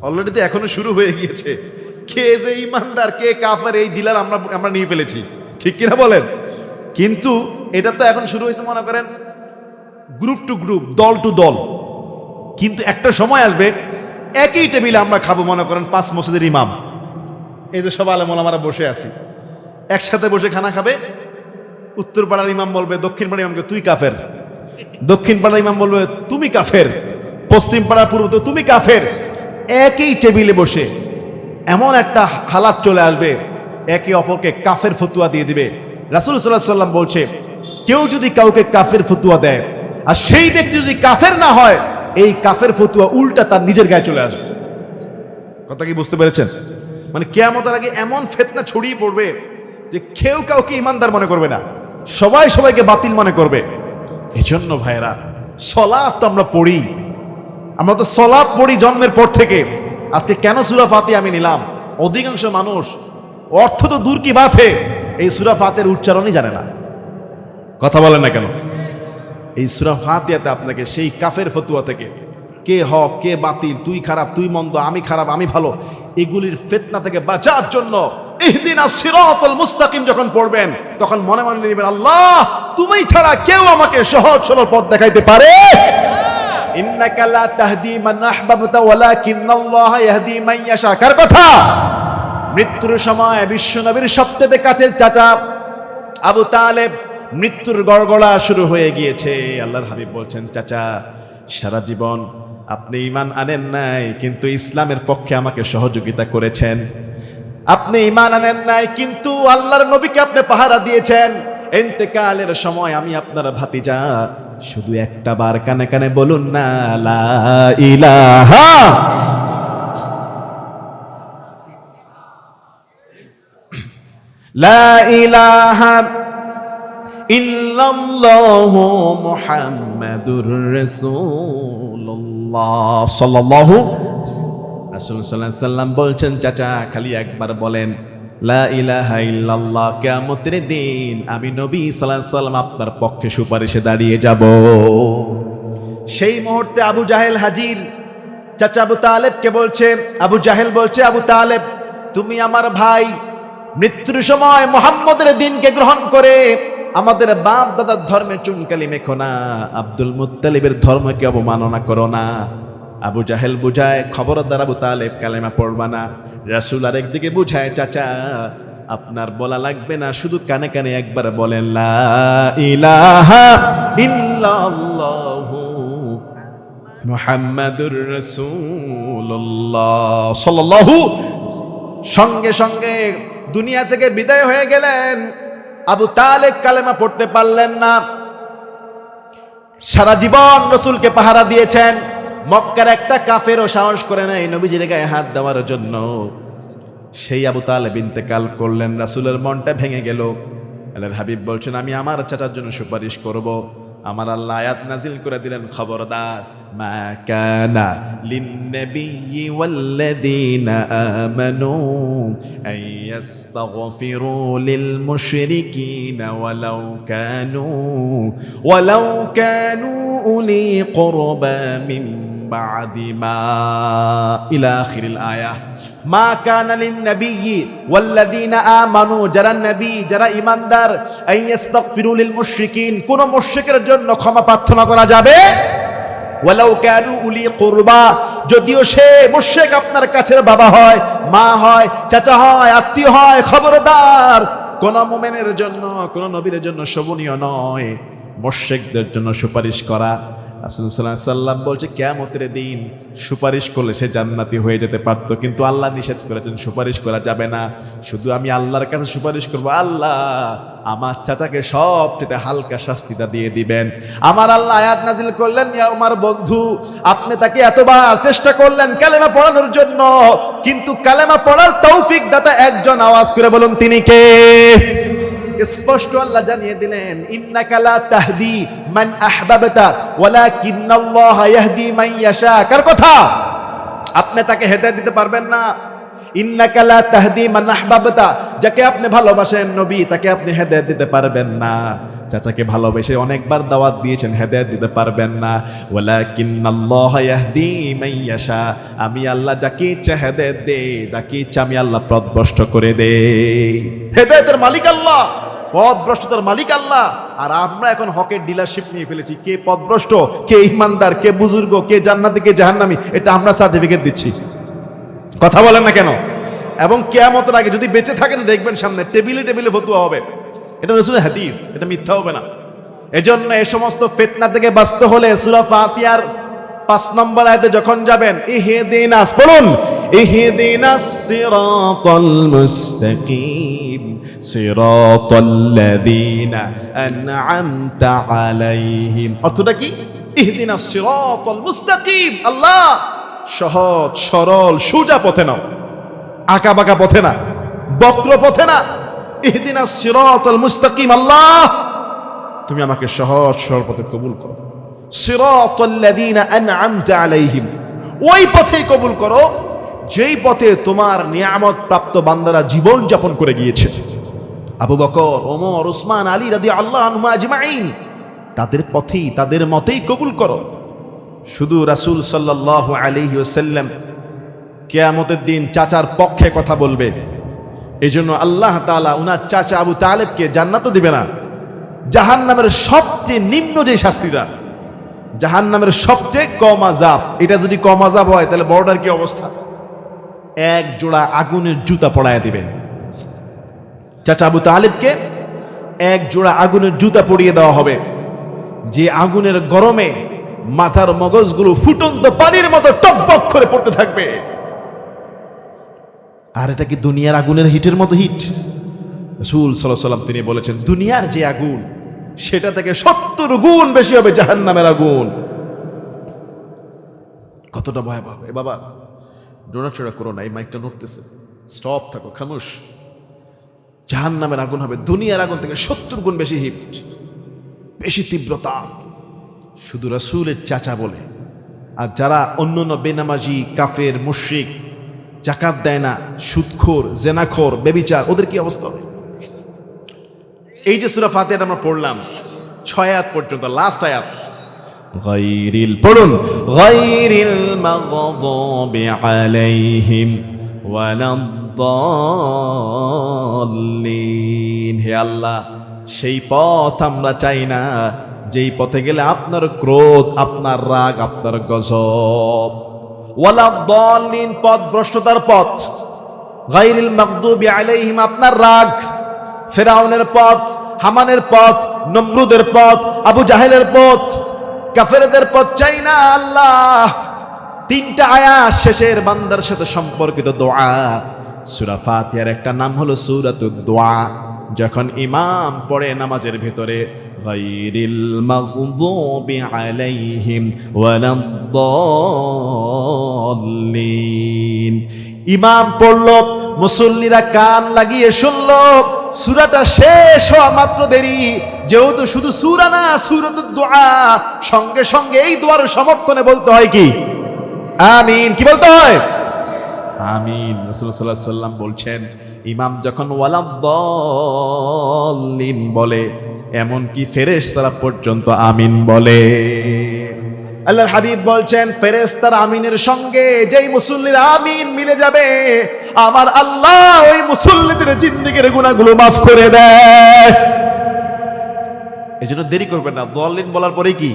অলরেডি তো এখনো শুরু হয়ে গিয়েছে। কে যে ইমানদার, কে কাফের, এই ডিলার আমরা নিয়ে ফেলেছি, ঠিক কিনা বলেন? কিন্তু এটা তো এখন শুরু হয়েছে, মনে করেন গ্রুপ টু গ্রুপ, দল টু দল। কিন্তু একটা সময় আসবে একই টেবিলে আমরা খাবো, মনে করেন 5 মসজিদের ইমাম, এই যে সব আলেম ওলামারা বসে আছি, একসাথে বসে খানা খাবে। উত্তর পাড়ার ইমাম বলবে দক্ষিণ পাড়ার ইমামকে তুই কাফের, দক্ষিণ পাড়ার ইমাম বলবে তুমি কাফের, পশ্চিম পাড়ার পূর্ব তো তুমি কাফের। একই টেবিলে বসে এমন একটা হালাত চলে আসবে, একে অপরকে কাফের ফতুয়া দিয়ে দিবে। রাসূল সাল্লাল্লাহু আলাইহি ওয়াসাল্লাম বলছে, কেউ যদি কাউকে কাফের ফতুয়া দেয় আর সেই ব্যক্তি যদি কাফের না হয়, এই কাফের ফতুয়া উল্টা তার নিজের গায়ে চলে আসবে। কথা কি বুঝতে পেরেছেন? মানে কিয়ামতের আগে এমন ফিতনা ছড়িয়ে পড়বে যে কেউ কাউকে ইমানদার মনে করবে না, সবাই সবাইকে বাতিল মনে করবে। এজন্য ভাইরা, সালাত তো আমরা পড়ি, আমরা তো সালাত পড়ি জন্মের পর থেকে। আজকে কেন সূরা ফাতিহা আমি নিলাম? অধিকাংশ মানুষ অর্থ তো দূর কি বাত হে, এই সূরা ফাতিহার উচ্চারণই জানে না। কথা বলেন না কেন? এই সূরা ফাতিহাতে আপনাকে সেই কাফের ফতুয়া থেকে, কে হক কে বাতিল, তুই খারাপ তুই মন্দ, আমি খারাপ আমি ভালো, এগুলির ফিতনা থেকে বাঁচার জন্য ইহদিনাস সিরাতাল মুস্তাকিম যখন পড়বেন, তখন মনে মনে নেবেন, আল্লাহ তুমি ছাড়া কেউ আমাকে সহজ সরল পথ দেখাইতে পারে? ইন্নাকা লা তাহদি মান আহবাবতা ওয়ালাকিন্নাল্লাহা ইয়াহদি মান ইয়াশা। কার কথা? মৃত্যুর সময় বিশ্বনবীর সবচেয়ে কাছের চাচা আবু তালেব, মৃত্যুর গড়গড়া শুরু হয়ে গিয়েছে। আল্লাহর হাবিব বলছেন, চাচা সারা জীবন আপনি ঈমান আনেন নাই, কিন্তু ইসলামের পক্ষে আমাকে সহযোগিতা করেছেন। আপনি ঈমান আনেন নাই, কিন্তু আল্লাহর নবীকে আপনি পাহারা দিয়েছেন। ইন্তেকালের সময় আমি আপনার ভাতিজা, শুধু একটা বার কানে কানে বলুন না, লা ইলাহা লা ইলাহা ইল্লাল্লাহু মুহাম্মাদুর রাসূলুল্লাহ সাল্লাল্লাহু আলাইহি ওয়াসাল্লাম বলছেন, চাচা খালি একবার বলেন লা ইলাহা ইল্লাল্লাহ, কিয়ামতের দিন আমি নবী সাল্লাল্লাহু আলাইহি ওয়াসাল্লাম আপনার পক্ষে সুপারিশে দাঁড়িয়ে যাব। সেই মুহূর্তে আবু জাহেল হাজির, চাচা আবু তালেবকে বলছে, আবু জাহেল বলছে, আবু তালেব তুমি আমার ভাই, মৃত্যুর সময় মুহাম্মদের দ্বীনকে গ্রহণ করে আমাদের বাপ দাদার ধর্মে চুনকালি মেখো না, আব্দুল মুত্তালিবের ধর্মকে অবমাননা করো না। আবু জাহেল বুঝায়, খবরদার আবু তালেব কালেমা পড়বা না। রাসূল আরেকদিকে বুঝায়, চাচা আপনার বলা লাগবে না, শুধু কানে কানে একবার বলেন লা ইলাহা ইল্লাল্লাহু মুহাম্মাদুর রাসূলুল্লাহ সাল্লাল্লাহু। সঙ্গে সঙ্গে দুনিয়া থেকে বিদায় হয়ে গেলেন। আবু তালেব কালেমা পড়তে পারলেন না। সারা জীবন রাসূলকে পাহারা দিয়েছেন। মক্কার একটা কাফেরও সাহস করে নাই নবীজির গায়ে হাত দেওয়ার জন্য। সেই আবু তালেব ইন্তেকাল করলেন, রাসূলের মনটা ভেঙে গেল। আল্লাহর হাবিব বলছেন, আমি আমার চাচার জন্য সুপারিশ করব। আমার আল্লাহ আয়াত নাজিল করে দিলেন, খবরদার মা কানা লিন-নাবিয়্যি ওয়াল্লাযীনা আমানু আন ইস্তাগফিরু লিল মুশরিকিনা ওয়ালাউ কানু উলি কুরবা মিন বাদি মা ইলা আখিরিল আয়াহ। মা কানা লিন-নাবিয়্যি ওয়াল্লাযীনা আমানু, যারা নবী, যারা ঈমানদার, আন ইস্তাগফিরু লিল মুশরিকিন, কোন মুশরিকের জন্য ক্ষমা প্রার্থনা করা যাবে। ওয়ালাউ কানু উলি কুরবা, যদিও সে মুশরিক আপনার কাছের বাবা হয়, মা হয়, চাচা হয়, আত্মীয় হয়, খবরদার কোন মুমিনের জন্য, কোন নবীর জন্য শোভনীয় নয় মুশরিকদের জন্য সুপারিশ করা। রাসূল সাল্লাল্লাহু আলাইহি ওয়াসাল্লাম বলছে, কিয়ামতের দিন সুপারিশ করলে সে জান্নাতি হয়ে যেতে পারতো, কিন্তু আল্লাহ নিষেধ করেছেন সুপারিশ করা যাবে না। শুধু আমি আল্লাহর কাছে সুপারিশ করব, আল্লাহ আমার চাচাকে সবচেয়ে হালকা শাস্তিটা দিয়ে দিবেন। আমার আল্লাহ আয়াত নাজিল করলেন, ইয়া উমার বন্ধু, আপনি তাকে এতবার চেষ্টা করলেন কালেমা পড়ানোর জন্য, কিন্তু কালেমা পড়ার তৌফিক দাতা একজন, আওয়াজ করে বলুন তিনি কে? স্পষ্ট আল্লাহ জানিয়ে দিলেন, ইন্নাকা লা তাহদি মান আহবাবতা ওয়ালাকিন্নাল্লাহা ইয়াহদি মান ইয়াশা। কার কথা? আপনি তাকে হেদায়েত দিতে পারবেন না। ইন্নাকা লা তাহদি মান আহবাবতা, যাকে আপনি ভালোবাসেন নবী, তাকে আপনি হেদায়েত দিতে পারবেন না। চাচাকে ভালোবেসে অনেকবার দাওয়াত দিয়েছেন, হেদায়েত দিতে পারবেন না। ওয়ালাকিন্নাল্লাহা ইয়াহদি মান ইয়াশা, আমি আল্লাহ যাকে ইচ্ছা হেদায়েত দেই, যাকে ইচ্ছা আমি আল্লাহ পথভ্রষ্ট করে দেই। হেদায়েতের মালিক আল্লাহ, পথভ্রষ্টতার মালিক আল্লাহ। আর আমরা এখন হকের ডিলারশিপ নিয়ে ফেলেছি, কে পথভ্রষ্ট, কে ইমানদার, কে বুজুর্গ, কে জান্নাতি, কে জাহান্নামী, এটা আমরা সার্টিফিকেট দিচ্ছি। কথা বলেন না কেন? এবং কিয়ামতের আগে যদি বেঁচে থাকেন, দেখবেন সামনে টেবিলে টেবিলে ফতোয়া হবে। এটা রাসূলের হাদিস, এটা মিথ্যা হবে না। এজন্য এই সমস্ত ফিতনা থেকে বাঁচতে হলে সূরা ফাতিহার 5 নম্বর আয়াতে যখন যাবেন, ইহদিনাস পড়ুন, ইহদিনাস সিরাতাল মুস্তাকিম সিরাতাল্লাযীনা আন'আমতা আলাইহিম। অর্থটা কি? ইহদিনাস সিরাতাল মুস্তাকিম, আল্লাহ সহজ সরল সোজা পথে নাও, আঁকা বাঁকা পথে না, বক্র পথে না। ইহদিনাস সিরাতাল মুস্তাকিম, আল্লাহ তুমি আমাকে সহজ সরল পথে কবুল করো। সিরাতাল্লাযীনা আন'আমতা আলাইহিম, ওই পথেই কবুল করো যেই পথে তোমার নিয়ামত প্রাপ্ত বান্দারা জীবন যাপন করে গিয়েছে। আবু বকর, ওমর, উসমান, আলী রাদিয়াল্লাহু আনহুম আজমাইন, তাদের পথেই, তাদের মতেই কবুল করো। শুধু রাসূল সাল্লাল্লাহু আলাইহি ওয়াসাল্লাম কিয়ামতের দিন চাচার পক্ষে কথা বলবে। এই জন্য আল্লাহ তাআলা উনার চাচা আবু তালেবকে জান্নাতও দিবে না, জাহান্নামের সবচেয়ে নিম্ন যে শাস্তিটা, জাহান্নামের সবচেয়ে কম আযাব, এটা যদি কম আযাব হয় তাহলে বড়টার কি অবস্থা? এক জোড়া আগুনের জুতা পরায় দিবেন। চাচা আবু তালেবকে এক জোড়া আগুনের জুতা পরিয়ে দেওয়া হবে, যে আগুনের গরমে মাথার মগজগুলো ফুটন্ত পানির মতো টকবক করে পড়তে থাকবে। আর এটা কি দুনিয়ার আগুনের হিটের মতো হিট? রাসূল সাল্লাল্লাহু আলাইহি ওয়াসাল্লাম তিনি বলেছেন, দুনিয়ার যে আগুন সেটা থেকে 70 গুণ বেশি হবে জাহান্নামের আগুন। কতটা ভয়াবহ! এ বাবা ডোনাচড়া করো না, এই মাইকটা নড়তেছে, স্টপ থাকো, খামোশ। জাহান্নামের আগুন হবে দুনিয়ার আগুন থেকে 70 গুণ বেশি হিট, বেশি তীব্রতা। শুধু রাসূলের চাচা বলে। আর যারা অন্যান্য বেনামাজি, কাফের, মুশরিক, যাকাত দেয় না, সুদখোর, জেনাখোর, বেবিচার, ওদের কি অবস্থা হবে? এই যে সূরা ফাতিহাটা আমরা পড়লাম 6 আয়াত পর্যন্ত, লাস্ট আয়াত গায়রিল, পড়ুন, গায়রিল মাগদুবি আলাইহিম ওয়ালাদ-দাল্লিন। হে আল্লাহ, সেই পথ আমরা চাই না যেই পথে গেলে আপনার ক্রোধ, আপনার রাগ, আপনার গজব। ওয়ালাদ-দাল্লিন পথ ভ্রষ্টতার পথ, গায়রিল মাগদুবি আলাইহিম আপনার রাগ, ফেরাউনের পথ, হামানের পথ, নমরুদের পথ, আবু জাহেলের পথ, কাফেরদের পথ চাই না আল্লাহ। তিনটা আয়াত শেষের বান্দার সাথে সম্পর্কিত দোয়া। সূরা ফাতিহার একটা নাম হলো সূরাতুদ দোয়া। যখন ইমাম পড়ে নামাজের ভিতরে গায়রিল মাগদুবি আলাইহিম ওয়ালাদ-দাল্লিন, ইমাম পড়ল, মুসল্লিরা কান লাগিয়ে শুনল। সূরাটা শেষ হওয়া মাত্র দেরি, যেহেতু শুধু সূরা না সূরাতুদ দোয়া, সঙ্গে সঙ্গে এই দোয়ার সমর্থনে বলতে হয় কি? আমিন। কি বলতে হয়? আমিন। রাসূল সাল্লাল্লাহু আলাইহি ওয়াসাল্লাম বলছেন, ইমাম যখন ওয়ালাদ-দাল্লিন বলে, এমনকি ফেরেশতারা পর্যন্ত আমিন বলে। আল্লাহর হাবিব বলছেন, ফেরেশতার আমিনের সঙ্গে যেই মুসল্লির আমিন মিলে যাবে, আমার আল্লাহ ওই মুসল্লিদের জিন্দেগির গুনাহগুলো মাফ করে দেয়। এজন্য দেরি করবেন না, দাল্লিন বলার পরে কি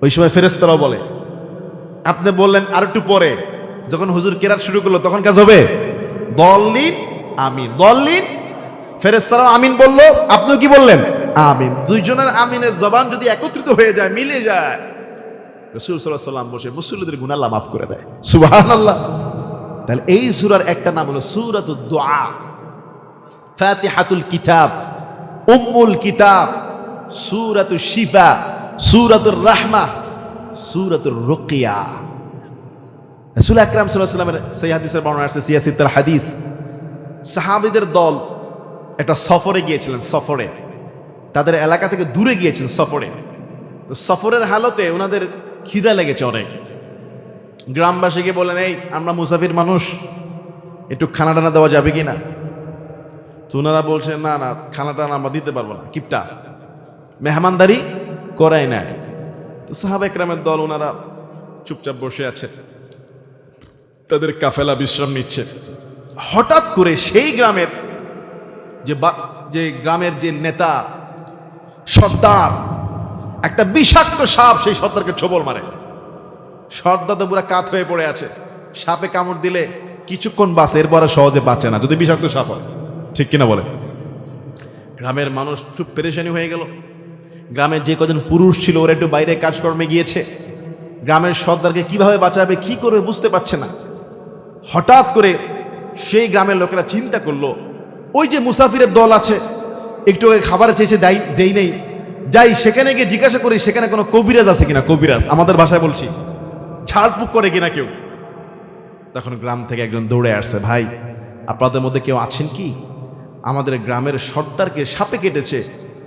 ওই সময় ফেরেশতারাও বলে। আপনি বললেন আর একটু পরে, যখন হুজুর কেরাত শুরু করলো তখন কাজ হবে দাল্লিন আমিন, দাল্লিন ফেরেশতারাও আমিন বললো, আপনিও কি বললেন? আমিন। দুইজনের আমিনের জবান যদি একত্রিত হয়ে যায়, মিলে যায়, রাসূল সাল্লাল্লাহু আলাইহি ওয়াসাল্লাম বসে মুসল্লিদের গুনাহ আল্লাহ মাফ করে দেয়। সুবহানাল্লাহ। তাহলে এই সূরার একটা নাম হলো সূরাতুদ দুআ, ফাতিহাতুল কিতাব, উম্মুল কিতাব, সূরাতুশ শিফা, সূরাতুর রাহমাহ, সূরাতুর রুকিয়া। রাসূল আকরাম সাল্লাল্লাহু আলাইহি ওয়াসাল্লামের সেই হাদিসের বর্ণনা আছে, সিয়াসিত্তুল হাদিস, সাহাবীদের দল একটা সফরে গিয়েছিলেন, সফরে তাদের এলাকা থেকে দূরে গিয়েছেন সফরে। তো সফরের হালতে ওনাদের খিদা লেগেছে অনেক। গ্রামবাসীকে বলেন, এই আমরা মুসাফির মানুষ, একটু খানা টানা দেওয়া যাবে কিনা? তো ওনারা বলছেন, না না, খানা টানা আমরা দিতে পারবো না, কিপটা মেহমানদারি করাই নাই। তো সাহাবা একরামের দল ওনারা চুপচাপ বসে আছে, তাদের কাফেলা বিশ্রাম নিচ্ছে। হঠাৎ করে সেই গ্রামের যে গ্রামের যে নেতা সর্দার, একটা বিষাক্ত সাপ সেই সর্দারকে ছোবল মারে। সর্দার তো পুরো কাত হয়ে পড়ে আছে, সাপে কামড় দিলে কিছুক্ষণ বাঁচে, এরপরে সহজে বাঁচে না যদি বিষাক্ত সাপ হয়, ঠিক কিনা বলে? গ্রামের মানুষ খুব পেরেশানি হয়ে গেল। গ্রামের যে কজন পুরুষ ছিল ওরা একটু বাইরে কাজকর্মে গিয়েছে, গ্রামের সর্দারকে কিভাবে বাঁচাবে, কি করবে বুঝতে পারছে না। হঠাৎ করে সেই গ্রামের লোকেরা চিন্তা করলো, ওই যে মুসাফিরের দল আছে, একটু খাবার চেয়েছে দেই নেই, যাই সেখানে গিয়ে জিজ্ঞাসা করি সেখানে কোনো কবিরাজ আছে কিনা, কবিরাজ আমাদের ভাষায় বলছি, ঝাড়ফুঁক করে কিনা কেউ। তখন গ্রাম থেকে একজন দৌড়ে আসছে, ভাই আপনাদের মধ্যে কেউ আছেন কি? আমাদের গ্রামের সর্দারকে সাপে কেটেছে,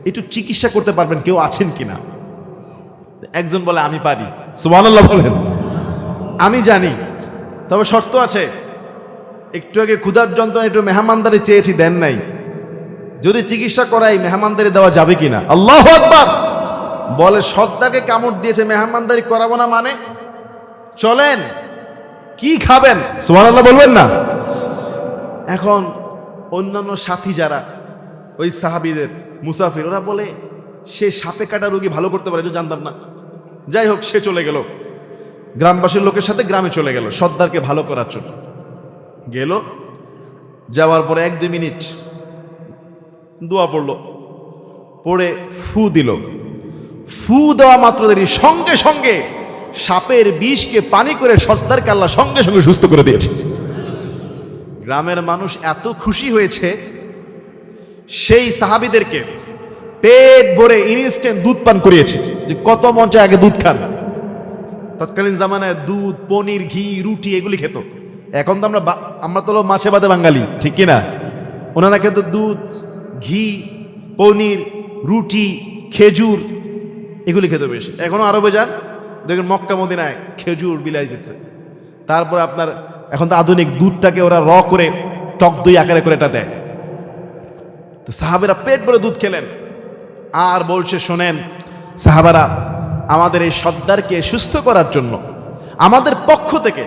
একটু চিকিৎসা করতে পারবেন, কেউ আছেন কিনা? একজন বলে, আমি পারি। সুবহানাল্লাহ বলেন। আমি জানি, তবে শর্ত আছে, একটু আগে ক্ষুধার যন্ত্রণা একটু মেহমানদারি চেয়েছি, দেন নাই, যদি চিকিৎসা করাই মেহমানদারি দেওয়া যাবে কিনা? আল্লাহু আকবার। বলে, সর্দারকে কামড় দিয়েছে, মেহমানদারি করাবো না মানে? চলেন, কি খাবেন? সুবহানাল্লাহ বলবেন না? এখন অন্যান্য সাথী যারা ওই সাহাবীদের মুসাফির, ওরা বলে সে সাপে কাটা রোগী ভালো করতে পারে, এটা জানতাম না। যাই হোক, সে চলে গেল গ্রামবাসীর লোকের সাথে, গ্রামে চলে গেল সর্দারকে ভালো করার জন্য। গেল, যাওয়ার পরে 1-2 মিনিট দোয়া পড়লো, পড়ে ফু দিল। ফু দেওয়া মাত্র দেরি, সঙ্গে সঙ্গে সাপের বিষকে পানি করে সর্দারকে আল্লাহ সঙ্গে সঙ্গে সুস্থ করে দিয়েছে। গ্রামের মানুষ এত খুশি হয়েছে, সেই সাহাবীদেরকে পেট ভরে ইনস্ট্যান্ট দুধ পান করিয়েছে, যে কত মন চায় আগে দুধ খান। তৎকালীন জামানায় দুধ, পনির, ঘি, রুটি এগুলি খেত। এখন তো আমরা তো মাছে ভাতে বাঙালি, ঠিক কিনা? ওনারা খেত দুধ, ঘি, পনির, রুটি, খেজুর, এগুলি খেতে বেশি। এখনো আরবে যান, দেখুন মক্কা মদিনায় খেজুর বিলাই দিচ্ছে। তারপর আপনার এখন তো আধুনিক, দুধটাকে ওরা করে টক দই আকারে করে এটা দেয়। তো সাহাবেরা পেট ভরে দুধ খেলেন, আর বলছে, শোনেন সাহাবারা, আমাদের এই সর্দারকে সুস্থ করার জন্য আমাদের পক্ষ থেকে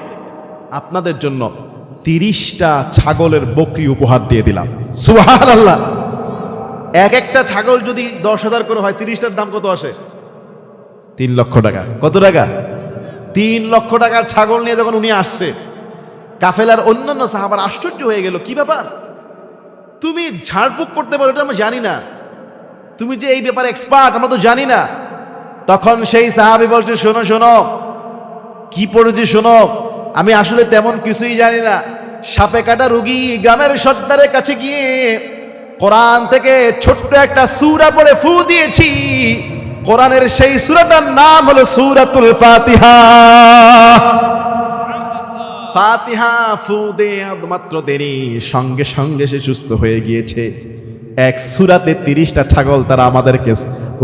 আপনাদের জন্য 30টা ছাগলের বকরি উপহার দিয়ে দিলাম। সুবহানাল্লাহ। এক একটা ছাগল যদি 10,000 করে হয়, 30টার দাম কত আসে? 3 লক্ষ টাকা। কত টাকা? 3 লক্ষ টাকার ছাগল নিয়ে যখন উনি আসছে, কাফেলার অন্যান্য সাহাবার আশ্চর্য হয়ে গেল, কি ব্যাপার, তুমি ঝাড়ফুঁক করতে পারো এটা আমরা জানি না, তুমি যে এই ব্যাপারে এক্সপার্ট আমরা তো জানি না। তখন সেই সাহাবী বলছে, শোনো শোনো, কি পড়েছি শোনো, আমি আসলে তেমন কিছুই জানি না। সাপে কাটা রোগী গ্রামের সর্দারের কাছে গিয়ে কোরআন থেকে ছোট্ট একটা সূরা পড়ে ফু দিয়েছি, কোরআনের সেই সূরাটার নাম হলো সূরাতুল ফাতিহা। ফাতিহা ফু দে মাত্র দেরি, সঙ্গে সঙ্গে সে সুস্থ হয়ে গিয়েছে। এক সূরাতে 30টা ছাগল তারা আমাদেরকে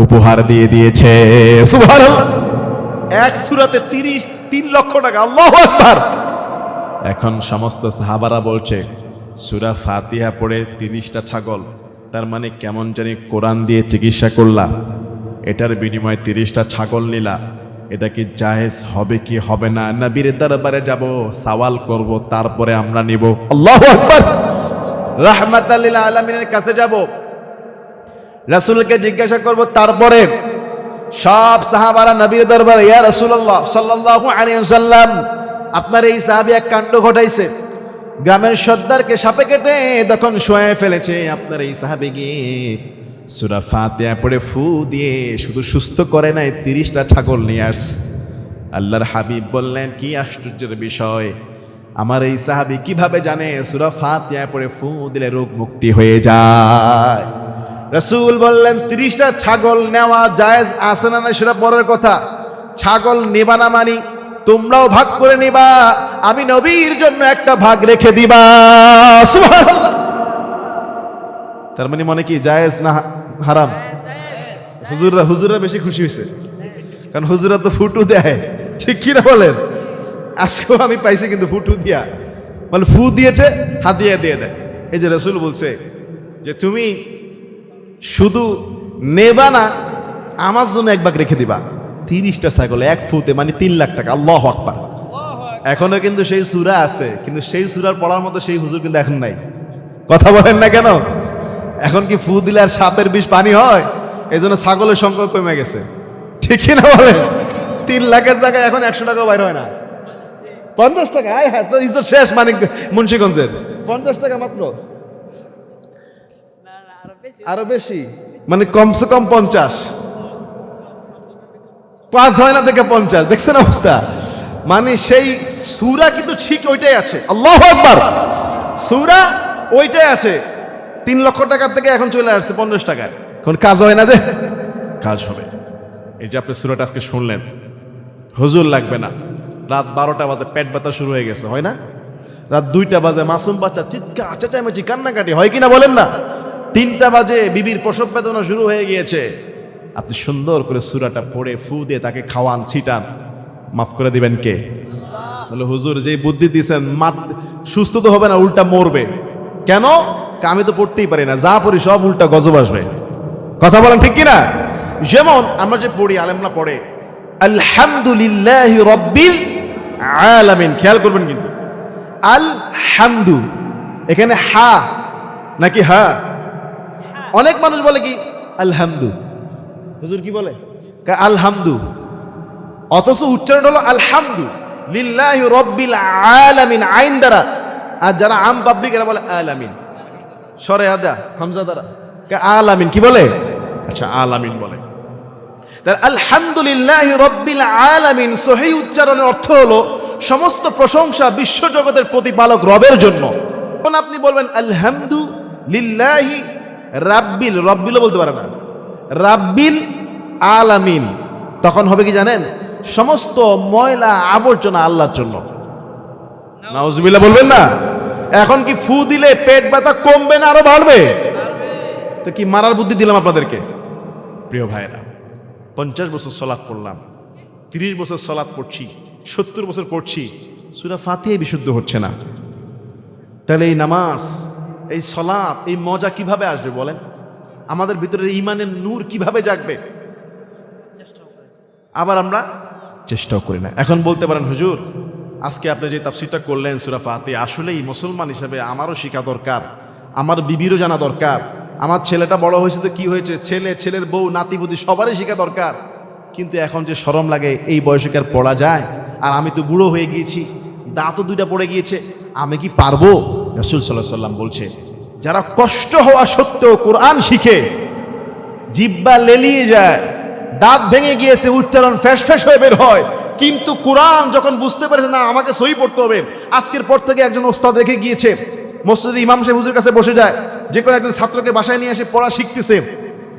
উপহার দিয়ে দিয়েছে। সুবহানাল্লাহ, এক সূরাতে 3 লক্ষ টাকা, আল্লাহু আকবার। এখন সমস্ত সাহাবারা বলছে, সূরা ফাতিহা পড়ে 30টা ছাগল, তার মানে কেমন জানি কোরআন দিয়ে চিকিৎসা করলা, এটার বিনিময়ে 30টা ছাগল নিলা, এটা কি জায়েজ হবে কি হবে না? নবীর দরবারে যাব, সওয়াল করব, তারপরে আমরা নিব। আল্লাহু আকবার। রাহমাতাল লিল আলামিনের কাছে যাব, রাসূলকে জিজ্ঞাসা করব, তারপরে সব সাহাবারা নবীর দরবারে, ইয়া রাসূলুল্লাহ সাল্লাল্লাহু আলাইহি ওয়াসাল্লাম, আপনার এই সাহাবী এক কাণ্ড ঘটাইছে, গ্রামের সর্দারকে সাপে কেটে তখন শোয়ায় ফেলেছে, আপনার এই সাহাবী গিয়ে সূরা ফাতিহা পড়ে ফু দিয়ে শুধু সুস্থ করে নাই, 30টা ছাগল নিয়ে আসছে। আল্লাহর হাবিব বললেন, কি আশ্চর্যের বিষয়, আমার এই সাহাবী কিভাবে জানে সূরা ফাতিহা পড়ে ফু দিলে রোগ মুক্তি হয়ে যায়? রাসূল বললেন, 30টা ছাগল নেওয়া জায়েজ আছে না সেটা পরের কথা, ছাগল নেবা না মানি তোমরাও ভাগ করে নিবা, আমি নবীর জন্য একটা ভাগ রেখে দিবা। সুবহানাল্লাহ। তার মানে মনে কি জায়েজ না হারাম? হুজুররা বেশি খুশি হয়েছে, কারণ হুজুরা তো ফুটু দেয়, ঠিক কিনা বলেন? আজকেও আমি পাইছি কিন্তু ফুটু দিয়া, মানে ফু দিয়েছে, হাদিয়া দিয়ে দেয়। এই যে রাসূল বলছে যে তুমি শুধু নেবা না, আমার জন্য এক ভাগ রেখে দিবা। 30টা ছাগল এক ফুতে মানে 3 লাখ টাকা। আল্লাহু আকবার। এখনো কিন্তু সেই সূরা আছে, কিন্তু সেই সূরার পড়ার মতো সেই হুজুর কিন্তু এখন নাই। কথা বলেন না কেন? এখন কি ফু দিলে আর সাপের বিষ পানি হয়? এই জন্য ছাগলের সংখ্যা কমে গেছে, ঠিক কিনা বলেন? 3 লাখের জায়গায় এখন 100 টাকা বাইর হয় না, 50 টাকা। হ্যাঁ, তো ইজ্জত শেষ মানে মুন্সিগঞ্জের 50 টাকা মাত্র, আরো বেশি, মানে কমসে কম 50, 5 হয় না থেকে 50। দেখছেন অবস্থা? মানে সেই সূরা কিন্তু ঠিক ওইটাই আছে। আল্লাহু আকবার। সূরা ওইটাই আছে, 3 লক্ষ টাকার থেকে এখন চলে আসছে 50 টাকায়। এখন কাজ হয় না, যে কাজ হবে। এই যে আপনি সূরাটা আজকে শুনলেন, হুজুর লাগবে না, রাত 12টা বাজে পেট ব্যথা শুরু হয়ে গেছে, হয় না? রাত 2টা বাজে মাসুম বাচ্চা চিৎকার চেঁচামেচি কান্নাকাটি, হয় কিনা বলেন না? 3টা বাজে বিবির প্রসব বেদনা শুরু হয়ে গিয়েছে, আপনি সুন্দর করে সূরাটা পড়ে ফু দিয়ে তাকে খাওয়ান, ছিটান, মাফ করে দিবেন কে? বলে হুজুর যে বুদ্ধি দিয়েছেন, সুস্থ তো হবে না, উল্টা মরবে। কেন? আমি তো পড়তেই পারি না, যা পড়ি সব উল্টা গজব আসবে। কথা বলেন ঠিক কিনা? যেমন আমরা যে পড়ি, আলেমরা পড়ে আলহামদুলিল্লাহি রাব্বিল আলামিন, খেয়াল করবেন কিন্তু আল হামদু, এখানে হা নাকি হা? অনেক মানুষ বলে কি আলহামদু, হুজুর কি বলে আলহামদু, অথচ উচ্চারণ হলো আলহামদু লিল্লাহি রাব্বিল আলামিন, আইন দ্বারা। আর যারা আম পাবলিক এরা বলে আলামিন, সরে আদা হামজা দ্বারা, আলামিন কি বলে? আচ্ছা, আলামিন বলে। তার আলহামদুলিল্লাহি রাব্বিল আলামিন সহিহ উচ্চারণের অর্থ হলো সমস্ত প্রশংসা বিশ্বজগতের প্রতিপালক রবের জন্য। তখন আপনি বলবেন আলহামদু লিল্লাহি রাব্বিল, রব্বিলও বলতে পারে না, রাব্বিল আলামিন, তখন হবে কি জানেন? সমস্ত ময়লা আবর্জনা আল্লাহর জন্য। নাউজুবিল্লাহ বলবেন না? এখন কি ফু দিলে পেট ব্যথা কমবে না আরো বাড়বে? তো কি মারার বুদ্ধি দিলাম আপনাদেরকে? প্রিয় ভাইরা, 50 বছর সালাত পড়লাম, 30 বছর সালাত পড়ছি, 70 বছর পড়ছি, সূরা ফাতিহা বিশুদ্ধ হচ্ছে না। তাহলে এই নামাজ, এই সালাত, এই মজা কিভাবে আসবে বলেন? আমাদের ভিতরে ঈমানের নূর কিভাবে জাগবে? আবার আমরা চেষ্টাও করি না। এখন বলতে পারেন হুজুর, আজকে আপনি যে তাফসীরটা করলেন সূরা ফাতিহা, আসলেই মুসলমান হিসেবে আমারও শিখা দরকার, আমার বিবিরও জানা দরকার, আমার ছেলেটা বড় হয়েছে তো কি হয়েছে, ছেলে, ছেলের বউ, নাতিপুতি সবারই শিখা দরকার। কিন্তু এখন যে শরম লাগে, এই বয়সে কি আর পড়া যায়? আর আমি তো বুড়ো হয়ে গিয়েছি, দাঁতও দুইটা পড়ে গিয়েছে, আমি কি পারবো? রাসূল সাল্লাল্লাহু আলাইহি ওয়াসাল্লাম বলছে, যারা কষ্ট হওয়া সত্ত্বেও কোরআন শিখে, জিহ্বা লেলিয়ে যায়, দাঁত ভেঙে গিয়েছে, উচ্চারণ ফ্যাস ফ্যাস হয়ে বের হয়, কিন্তু কোরআন যখন বুঝতে পারে না আমাকে সহি পড়তে হবে, আজকের পর থেকে একজন ওস্তাদ রেখে গিয়েছে, মসজিদে ইমাম সাহেব হুজুরের কাছে বসে যায়, যে কোনো একজন ছাত্রকে বাসায় নিয়ে এসে পড়া শিখতেছে,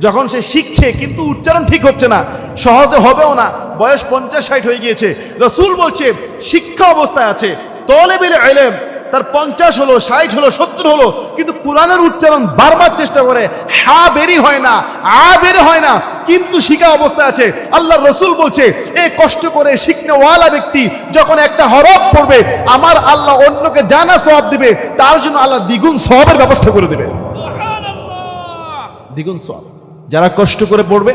যখন সে শিখছে কিন্তু উচ্চারণ ঠিক হচ্ছে না, সহজে হবেও না, বয়স 50-60 হয়ে গিয়েছে, রাসূল বলছে শিক্ষা অবস্থায় আছে, তলেবিল ইলম, তার 50 হলো, 60 হলো, 70 হলো, কিন্তু কোরআনের উচ্চারণ বারবার চেষ্টা করে, হা বেরি হয় না, আ বের হয় না, কিন্তু শিখা অবস্থায় আছে। আল্লাহর রাসূল বলছে এই কষ্ট করে শিখনেওয়ালা ব্যক্তি যখন একটা হরফ পড়বে, আমার আল্লাহ অন্যকে জানা সওয়াব দিবে, তার জন্য আল্লাহ দ্বিগুণ সওয়াবের ব্যবস্থা করে দেবে। দ্বিগুণ সওয়াব যারা কষ্ট করে পড়বে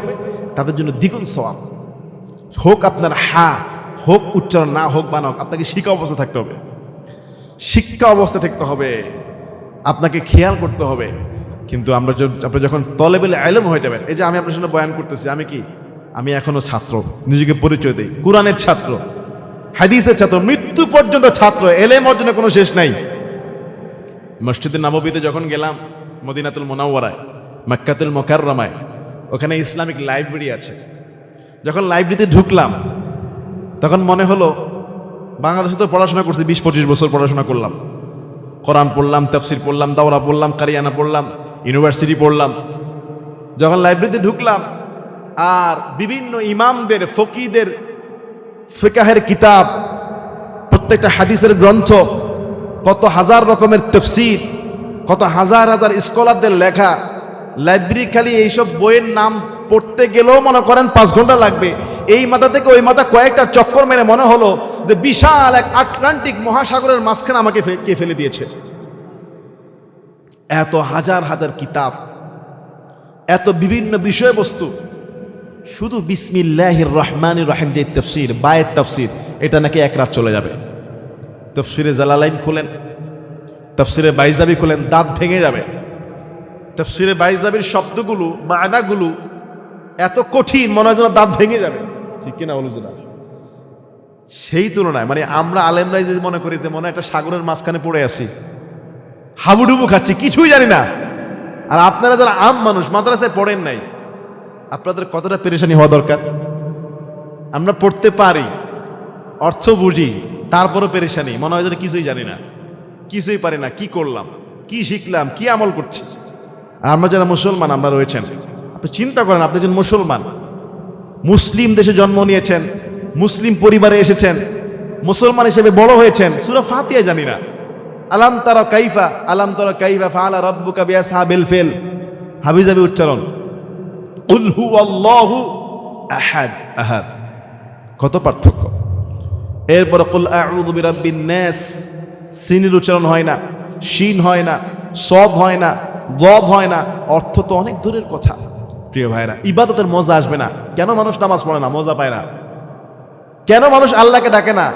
তাদের জন্য দ্বিগুণ সওয়াব। হোক আপনার হা, হোক উচ্চারণ না হোক বা না হোক, আপনাকে শিক্ষা অবস্থা থাকতে হবে, শিক্ষা অবস্থা থাকতে হবে, আপনাকে খেয়াল করতে হবে। কিন্তু আপনি যখন তলেবেল ইলম হয়ে যাবেন, এই যে আমি আপনার সামনে বয়ান করতেছি, আমি এখনো ছাত্র, নিজেকে পরিচয় দিই, কোরআনের ছাত্র, হাদিসের ছাত্র, মৃত্যু পর্যন্ত ছাত্র, ইলম অর্জনের কোনো শেষ নাই। মসজিদে নববীতে যখন গেলাম, মদিনাতুল মুনাওয়ারায়, মক্কাতুল মুকাররমায়, ওখানে ইসলামিক লাইব্রেরি আছে। যখন লাইব্রেরিতে ঢুকলাম তখন মনে হলো বাংলাদেশে তো পড়াশোনা করছি, 20-25 বছর পড়াশোনা করলাম, কোরআন পড়লাম, তাফসির পড়লাম, দাওরা পড়লাম, কারিয়ানা পড়লাম, ইউনিভার্সিটি পড়লাম। যখন লাইব্রেরিতে ঢুকলাম আর বিভিন্ন ইমামদের, ফকিদের ফিকহের কিতাব, প্রত্যেকটা হাদিসের গ্রন্থ, কত হাজার রকমের তাফসীর, কত হাজার হাজার স্কলারদের লেখা, লাইব্রেরি খালি এইসব বইয়ের নাম পড়তে গেলেও মনে করেন 5 ঘন্টা লাগবে। এই মাথা থেকে ওই মাথা কয়েকটা চক্কর মেরে মনে হলো যে বিশাল এক আটলান্টিক মহাসাগরের মাঝখানে আমাকে কে ফেলে দিয়েছে। এত হাজার হাজার কিতাব, এত বিভিন্ন বিষয়বস্তু, শুধু বিসমিল্লাহির রহমানির রহিম যে তাফসীর, বায়ের তাফসীর, এটা নাকি এক রাত চলে যাবে। তাফসীরে জালালাইন খুলেন, তাফসীরে বাইজাবি খুলেন, দাঁত ভেঙে যাবে। তাফসীরে বাইজাবির শব্দগুলো, মানাগুলো এত কঠিন, মনে হয় যেন দাঁত ভেঙে যাবে, ঠিক কিনা বলুন? সেই তুলনায় মানে আমরা আলেমরাই যদি মনে করি যে মনে একটা সাগরের মাঝখানে পড়ে আছি, হাবুডুবু খাচ্ছি, কিছুই জানি না। আর আপনারা যারা আম মানুষ, মাদ্রাসায় পড়েন নাই, আপনাদের কতটা পেরেশানি হওয়া দরকার। আমরা পড়তে পারি, অর্থ বুঝি, তারপরও পেরেশানি, মনে হয় যেন কিছুই জানি না, কিছুই পারি না, কি করলাম, কি শিখলাম, কি আমল করছি। আর আমরা যারা মুসলমান আমরা রয়েছেন, আপনি চিন্তা করেন, আপনি একজন মুসলমান, মুসলিম দেশে জন্ম নিয়েছেন, মুসলিম পরিবারে এসেছেন, মুসলমান হিসেবে বড় হয়েছেন, সূরা ফাতিহা জানি না, আলাম তারা কাইফা ফাআলা রাব্বুকা বিআসহাবিল ফিল, হাবিজাবি উচ্চারণ, কুল হুয়াল্লাহু আহাদ, আহাদ, কত পার্থক্য। এরপরে কুল আউযু বিরাব্বিন নাস, সিনের উচ্চারণ হয় না, শিন হয় না, সদ হয় না, জদ হয় না, অর্থ তো অনেক দূরের কথা। প্রিয় ভাইরা, ইবাদতের মজা আসবে না। কেন মানুষ নামাজ পড়ে না? মজা পায় না। কেন মানুষ আল্লাহকে ডাকে না?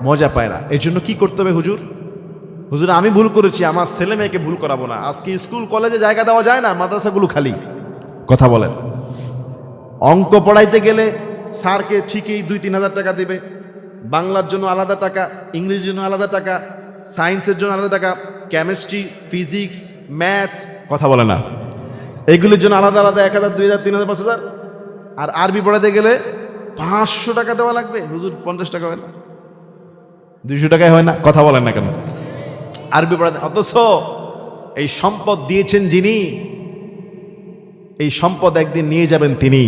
মজা পায় না। এই জন্য কি করতে হবে? হুজুর আমি ভুল করেছি, আমার ছেলে মেয়েকে ভুল করাবো না। আজকে স্কুল কলেজে জায়গা দেওয়া যায় না, মাদ্রাসাগুলো খালি। কথা বলেন, অঙ্ক পড়াইতে গেলে স্যারকে ঠিকই 2-3 হাজার টাকা দেবে, বাংলার জন্য আলাদা টাকা, ইংরেজির জন্য আলাদা টাকা, সায়েন্সের জন্য আলাদা টাকা, কেমিস্ট্রি, ফিজিক্স, ম্যাথ, কথা বলে না, এগুলির জন্য আলাদা আলাদা 1,000, 2,000, 3,000, 5,000। আর আরবি পড়াতে গেলে 500 টাকা দেওয়া লাগবে। হুজুর 50 টাকা হয় না, 200 টাকায় হয় না? কথা বলেন না কেন? আরবি পড়াতে, অথচ এই সম্পদ দিয়েছেন যিনি, এই সম্পদ একদিন নিয়ে যাবেন তিনি।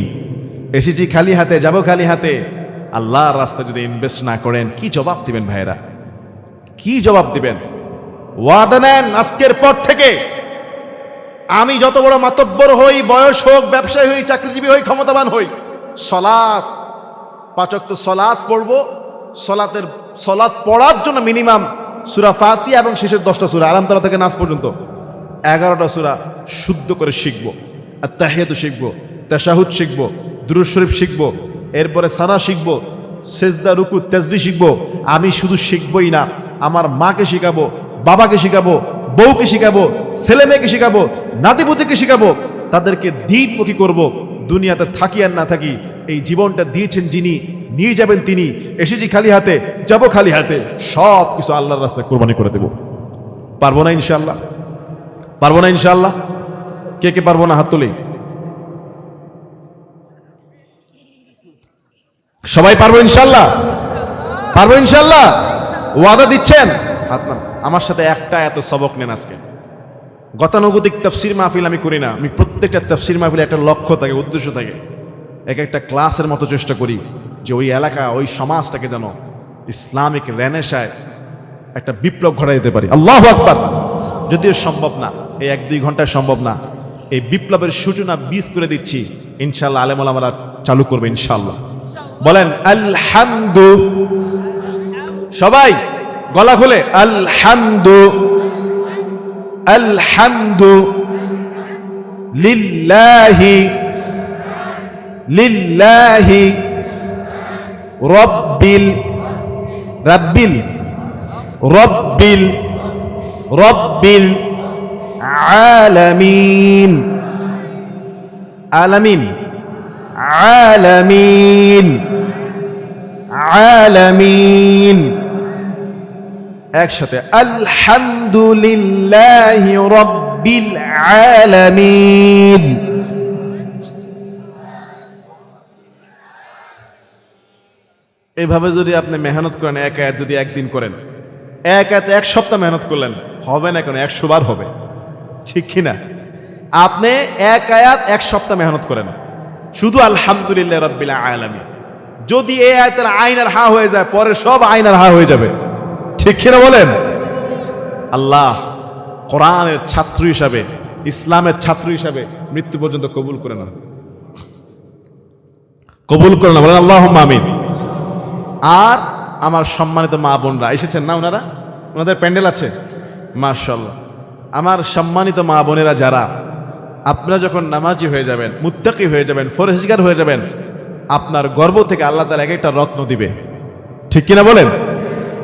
এসেছি খালি হাতে, যাব খালি হাতে। আল্লাহর রাস্তায় যদি ইনভেস্ট না করেন, কি জবাব দিবেন ভাইরা? কি জবাব দিবেন? ওয়াদা নেন, আজকের পর থেকে আমি যত বড় মাতব্বর হই, বয়স হোক, ব্যবসায়ী হই, চাকরিজীবী হই, ক্ষমতাবান হই, সালাত, 5 ওয়াক্ত সালাত পড়বো। সালাত পড়ার জন্য মিনিমাম সূরা ফাতিহা এবং শেষের 10টা সূরা, আলাম তারা থেকে নাস পর্যন্ত 11টা সূরা শুদ্ধ করে শিখবো। আত-তাহিয়াতু শিখবো, তাশাহুদ শিখবো, দুরূদ শরীফ শিখবো, এরপরে সানা শিখবো, সেজদা, রুকু, তাসবিহ শিখবো। আমি শুধু শিখবই না, আমার মাকে শিখাবো, বাবাকে শিখাবো, বউকে শিখাবো, ছেলে মেয়েকে শিখাবো, নাতিপুতিকে শিখাবো। তাদেরকে দ্বীনমুখী করব। দুনিয়াতে থাকি আর না থাকি, এই জীবনটা দিয়েছেন যিনি, নিয়ে যাবেন তিনি। এসেছি খালি হাতে, যাব খালি হাতে, সব কিছু আল্লাহর রাস্তায় কোরবানি করে দেব। পারবো না ইনশাআল্লাহ? পারবো না ইনশাআল্লাহ? কে কে পারবো না হাত তুলি। সবাই পারবো ইনশাআল্লাহ? পারবো ইনশাআল্লাহ? ওয়াদা দিচ্ছেন? হাত নামান। আমার সাথে একটা এত সবক নেন আজকে। গতানুগতিক তাফসির মাহফিল আমি করি না। আমি প্রত্যেকটা তাফসির মাহফিলে একটা লক্ষ্য থাকে, উদ্দেশ্য থাকে। এক একটা ক্লাসের মতো চেষ্টা করি যে ওই এলাকা, ওই সমাজটাকে যেন ইসলামিক রেনেসায় একটা বিপ্লব ঘটাই দিতে পারি। আল্লাহু আকবার। যদিও সম্ভব না, এই 1-2 ঘন্টায় সম্ভব না। এই বিপ্লবের সূচনা বীজ করে দিচ্ছি, ইনশাআল্লাহ আলেম ওলামারা চালু করবে ইনশাআল্লাহ। বলেন আলহামদু। সবাই গলা খুলে আলহামদু। আলহামদু লিল্লাহি লিল্লাহি রব্বিল রব্বিল রব্বিল রব্বিল আলামিন আলামিন আলামিন আলামিন। একসাথে আলহামদুলিল্লাহি রব্বিল আলামিন। এইভাবে যদি আপনি মেহনত করেন, এক আয়াত যদি একদিন করেন, এক আয়াত 1 সপ্তাহ মেহনত করলেন, হবে না কেন? 100 বার হবে, ঠিক কিনা? আপনি এক আয়াত 1 সপ্তাহ মেহনত করেন, শুধু আলহামদুলিল্লাহ রাব্বিল আলামিন। যদি এই আয়াতের আইন আর হা হয়ে যায়, পরে সব আইন আর হা হয়ে যাবে, ঠিক কিনা বলেন? আল্লাহ কোরআনের ছাত্র হিসাবে, ইসলামের ছাত্র হিসাবে মৃত্যু পর্যন্ত কবুল করে না, কবুল করে না, বলেন আল্লাহুম্মা আমিন। আর আমার সম্মানিত মা বোনরা এসেছেন না, ওনাদের প্যান্ডেল আছে মাশাআল্লাহ। আমার সম্মানিত মা বোনেরা যারা, আপনারা যখন নামাজি হয়ে যাবেন, মুত্তাকি হয়ে যাবেন, ফরহেজগার হয়ে যাবেন, আপনার গর্ব থেকে আল্লাহ তাআলা এক একটা রত্ন দিবে, ঠিক কিনা বলেন?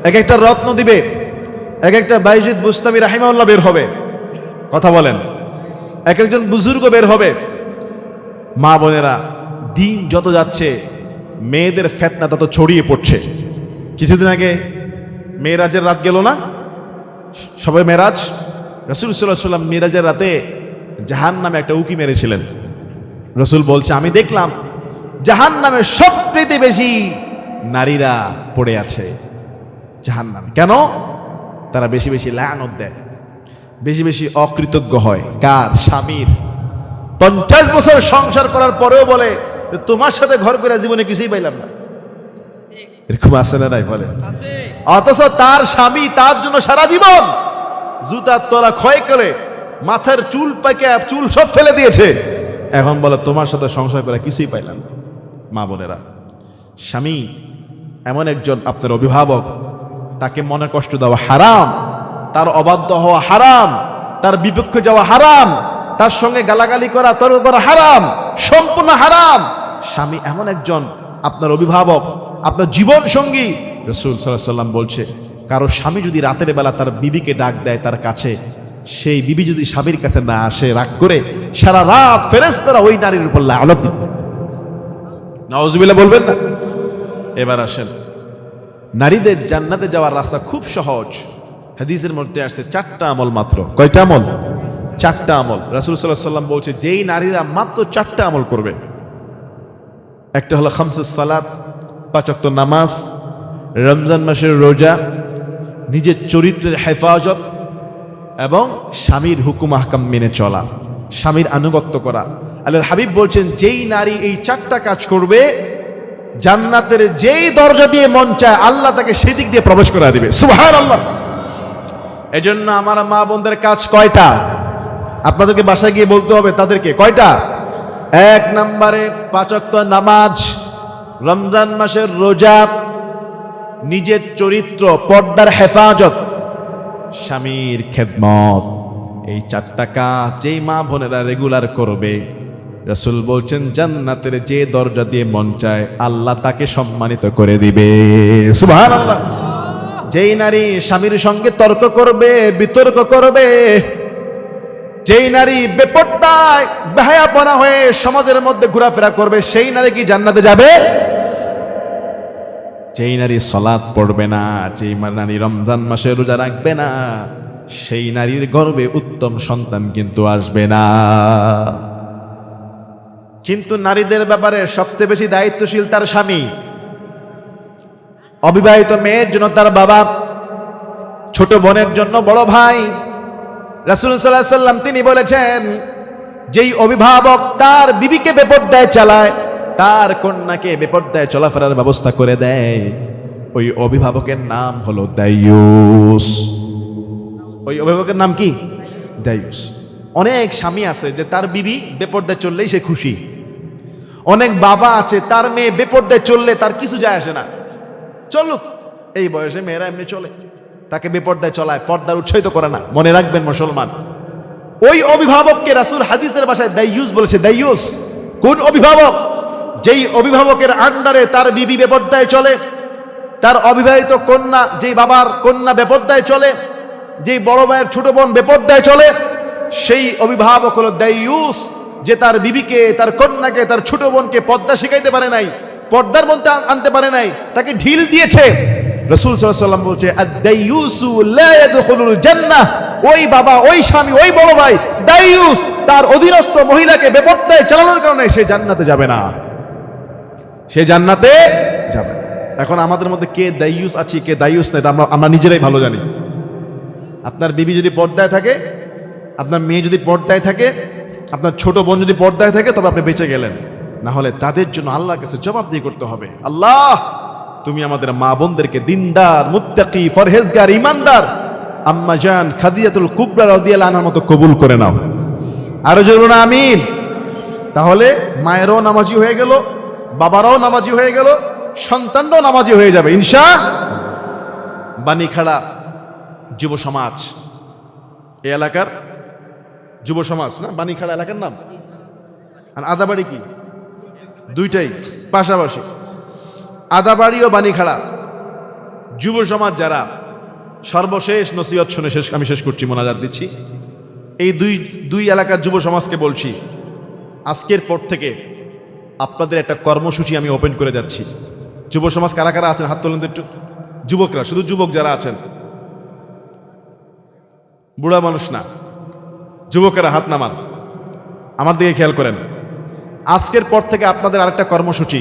এক একটা রত্ন দিবে, এক একটা বাইজিদ বুস্তামি রাহিমাহুল্লাহ বের হবে, কথা বলেন, এক একজন বুজুর্গ বের হবে। মা বোনেরা, দিন যত যাচ্ছে মেয়েদের ফেতনা তত ছড়িয়ে পড়ছে। কিছুদিন আগে মেরাজের রাত গেল না, সবে মেরাজ। রাসূল সাল্লাল্লাহু আলাইহি ওয়াসাল্লাম মেরাজের রাতে জাহান্নামে একটা উকি মেরেছিলেন। রাসূল বলছে, আমি দেখলাম জাহান্নামে সবচেয়ে বেশি নারীরা পড়ে আছে জাহান্নামে। কেন? তারা বেশি বেশি লানত দেয়, বেশি বেশি অকৃতজ্ঞ হয়। কার? স্বামীর। 50 বছর সংসার করার পরেও বলে তোমার সাথে ঘর করে জীবনে কিছুই পাইলাম না। এরকম আছে না নাই? বলে। অথচ তার স্বামী তার জন্য সারা জীবন জুতার তলা ক্ষয় করে মাথার চুল পাকে চুল সব ফেলে দিয়েছে, এখন বলে তোমার সাথে সংসার করে কিছুই পাইলাম না। মা বোনেরা, স্বামী এমন একজন আপনার অভিভাবক, তাকে মনে কষ্ট দেওয়া হারাম, তার অবাধ্য হওয়া হারাম, তার বিপক্ষে যাওয়া হারাম, তার সঙ্গে গালাগালি করা, তর্ক করা হারাম, সম্পূর্ণ হারাম। স্বামী এমন একজন আপনার অভিভাবক, আপনার জীবন সঙ্গী। রাসূল সাল্লাল্লাহু আলাইহি ওয়াসাল্লাম বলছে, কারো স্বামী যদি রাতের বেলা তার বিবিকে ডাক দেয় তার কাছে, সেই বিবি যদি স্বামীর কাছে না আসে, রাগ করে সারা রাত ফেরেশতারা ওই নারীর উপর লানত দিবে। নাউজুবিল্লাহ বলবেন না? এবার আসেন, নারীদের জান্নাতে যাওয়ার রাস্তা খুব সহজ। হাদিসের মধ্যে আসছে 4টা আমল মাত্র। কয়টা আমল? 4টা আমল। রাসূল সাল্লাল্লাহু আলাইহি ওয়াসাল্লাম বলছে, যেই নারীরা মাত্র 4টা আমল করবে, একটা হলো খামসুস সালাত, 5 ওয়াক্ত নামাজ, রমজান মাসের রোজা, নিজের চরিত্রের হেফাজত এবং স্বামীর হুকুম আহকাম মেনে চলা, স্বামীর আনুগত্য করা। আল্লাহর হাবিব বলছেন, যেই নারী এই 4টা কাজ করবে, জান্নাতের যেই দরজা দিয়ে মন চায় আল্লাহ তাকে সেই দিক দিয়ে প্রবেশ করা দিবে। সুবহানাল্লাহ। এজন্য আমার মা বোনদের কাজ কয়টা? আপনাদেরকে বাসায় গিয়ে বলতে হবে তাদেরকে কয়টা। 1 নম্বরে 5 ওয়াক্ত নামাজ, রমজান মাসের রোজা, নিজের চরিত্র, পর্দার হেফাজত, স্বামীর খেদমত। এই 4টা কাজ যেই মা বোনেরা রেগুলার করবে, রাসূল বলছেন জান্নাতের যে দরজা দিয়ে মন চায় আল্লাহ তাকে সম্মানিত করে দিবে। সুবহানাল্লাহ। যেই নারী স্বামীর সঙ্গে তর্ক করবে, বিতর্ক করবে, যেই নারী বেপরদায় বেহায়াপনা হয়ে সমাজের মধ্যে ঘোরাফেরা করবে সেই নারী কি জান্নাতে যাবে? যেই নারী সালাত পড়বে না, যেই নারী রমজান মাসে রোজা রাখবে না, সেই নারীর গর্ভে উত্তম সন্তান কিন্তু আসবে না। কিন্তু নারীদের ব্যাপারে সবচেয়ে বেশি দায়িত্বশীল তার স্বামী। অবিবাহিত মেয়ের জন্য তার বাবা, ছোট বোনের জন্য বড় ভাই। রাসূল সাল্লাল্লাহু আলাইহি ওয়াসাল্লাম তিনি বলেছেন, যেই অভিভাবক তার বিবিকে বেপরদায় চালায়, তার কন্যাকে বেপরদায় চলাফেরার ব্যবস্থা করে দেয়, ওই অভিভাবকের নাম হলো দায়ুস। ওই অভিভাবকের নাম কি? দায়ুস। অনেক স্বামী আছে যে তার বিবি বেপরদায় চললেই সে খুশি। অনেক বাবা আছে তার মেয়ে বেপরদায় চললে তার কিছু যায় আসে না, চলুক, এই বয়সে মেয়েরা এমনি চলে, তাকে বেপরদায় চলায়, পর্দার উৎসাহিত করে না। মনে রাখবেন মুসলমান, ওই অভিভাবককে রাসূল হাদিসের ভাষায় দায়ুস বলেছে। দায়ুস কোন অভিভাবক? যেই অভিভাবকের আন্ডারে তার বিবি বেপরদায় চলে, তার অবিবাহিত কন্যা, যেই বাবার কন্যা বেপরদায় চলে, যেই বড় ভাইয়ের ছোট বোন বেপরদায় চলে, সেই অভিভাবক হলো দায়ুস, যে তার বিবিকে, তার কন্যাকে, তার ছোট বোনকে পর্দা শিখাইতে পারে নাই, পর্দার মধ্যে আনতে পারে নাই, তাকে ঢিল দিয়েছে। রাসূল সাল্লাল্লাহু আলাইহি ওয়াসাল্লাম বলছে, আদ-দায়ুসু লা ইয়াদখুলুল জান্নাহ। ওই বাবা, ওই স্বামী, ওই বড় ভাই দায়ুস, তার অধীনস্থ মহিলাকে বেপরদায় চালানোর কারণে সে জান্নাতে যাবে না, সে জান্নাতে যাবে না। এখন আমাদের মধ্যে কে দায়ুস আছে, কে দায়ুস না, এটা আমরা নিজেরাই ভালো জানি। আপনার বিবি যদি পর্দায় থাকে, আপনার মেয়ে যদি পর্দায় থাকে, আপনার ছোট বোন যদি পর্দায় থাকে, তবে আপনি বেঁচে গেলেন। না হলে তাদের জন্য আল্লাহর কাছে জবাবদিহি করতে হবে। আল্লাহ, তুমি আমাদের মা বোনদেরকে দিনদার, মুত্তাকি, ফরহেজগার, ইমানদার আম্মা জান খাদিজাতুল কুবরা রাদিয়াল্লাহু আনহার মতো কবুল করে নাও। আরো জোরে না আমিন। তাহলে মায়েরও নামাজি হয়ে গেল, বাবারাও নামাজি হয়ে গেল, সন্তানরাও নামাজি হয়ে যাবে ইনশাআল্লাহ। বাণীখাড়া যুব সমাজ, এই এলাকার যুব সমাজ না, বাণীখাড়া এলাকার নাম। আর আদাবাড়ি কি? দুইটাই পাশাপাশি, আদাবাড়ি ও বাণীখাড়া যুব সমাজ যারা, সর্বশেষ নসিহত শুনে আমি শেষ করছি, মোনাজাত দিচ্ছি। এই দুই এলাকার যুব সমাজকে বলছি, আজকের পর থেকে আপনাদের একটা কর্মসূচি আমি ওপেন করে যাচ্ছি। যুব সমাজ কারা কারা আছেন হাত তোলেন একটু। যুবকরা, শুধু যুবক যারা আছেন, বুড়া মানুষ না, যুবকেরা হাত নামান, আমার দিকে খেয়াল করেন। আজকের পর থেকে আপনাদের আরেকটা কর্মসূচি,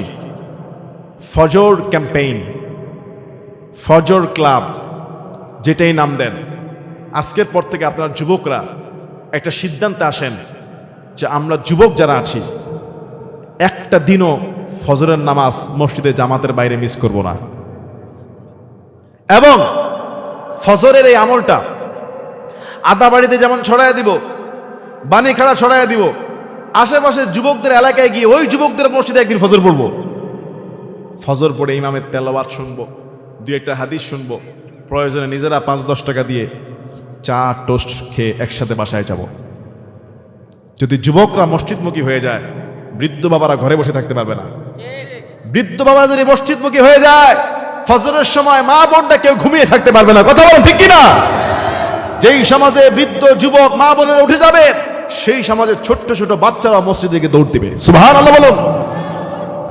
ফজর ক্যাম্পেইন, ফজর ক্লাব, যেটাই নাম দেন। আজকের পর থেকে আপনার যুবকরা একটা সিদ্ধান্তে আসেন যে আমরা যুবক যারা আছি, একটা দিনও ফজরের নামাজ মসজিদে জামাতের বাইরে মিস করব না। এবং ফজরের এই আমলটা আদাবাড়িতে যেমন ছড়াইয়া দিব, বাণীখাড়া ছড়াইয়া দিব, আশেপাশের যুবকদের এলাকায় গিয়ে ওই যুবকদের মসজিদে একদিন ফজর পড়বো। ফজর পড়ে ইমামের তেলাওয়াত শুনবো, দুই একটা হাদিস শুনবো, প্রয়োজনে নিজেরা 5-10 টাকা দিয়ে চা টোস্ট খেয়ে একসাথে বাসায় যাব। যদি যুবকরা মসজিদমুখী হয়ে যায়, বৃদ্ধ বাবারা ঘরে বসে থাকতে পারবে না। বৃদ্ধ বাবা যদি মসজিদমুখী হয়ে যায়, ফজরের সময় মা বোনটা কেউ ঘুমিয়ে থাকতে পারবে না। কথা বলেন ঠিক কিনা? যেই সমাজে বৃদ্ধ যুবক মা বোনেরা উঠে যাবে, সেই সমাজের ছোট্ট ছোট বাচ্চারা মসজিদে গিয়ে দৌড় দিবে। সুবহানাল্লাহ বলুন।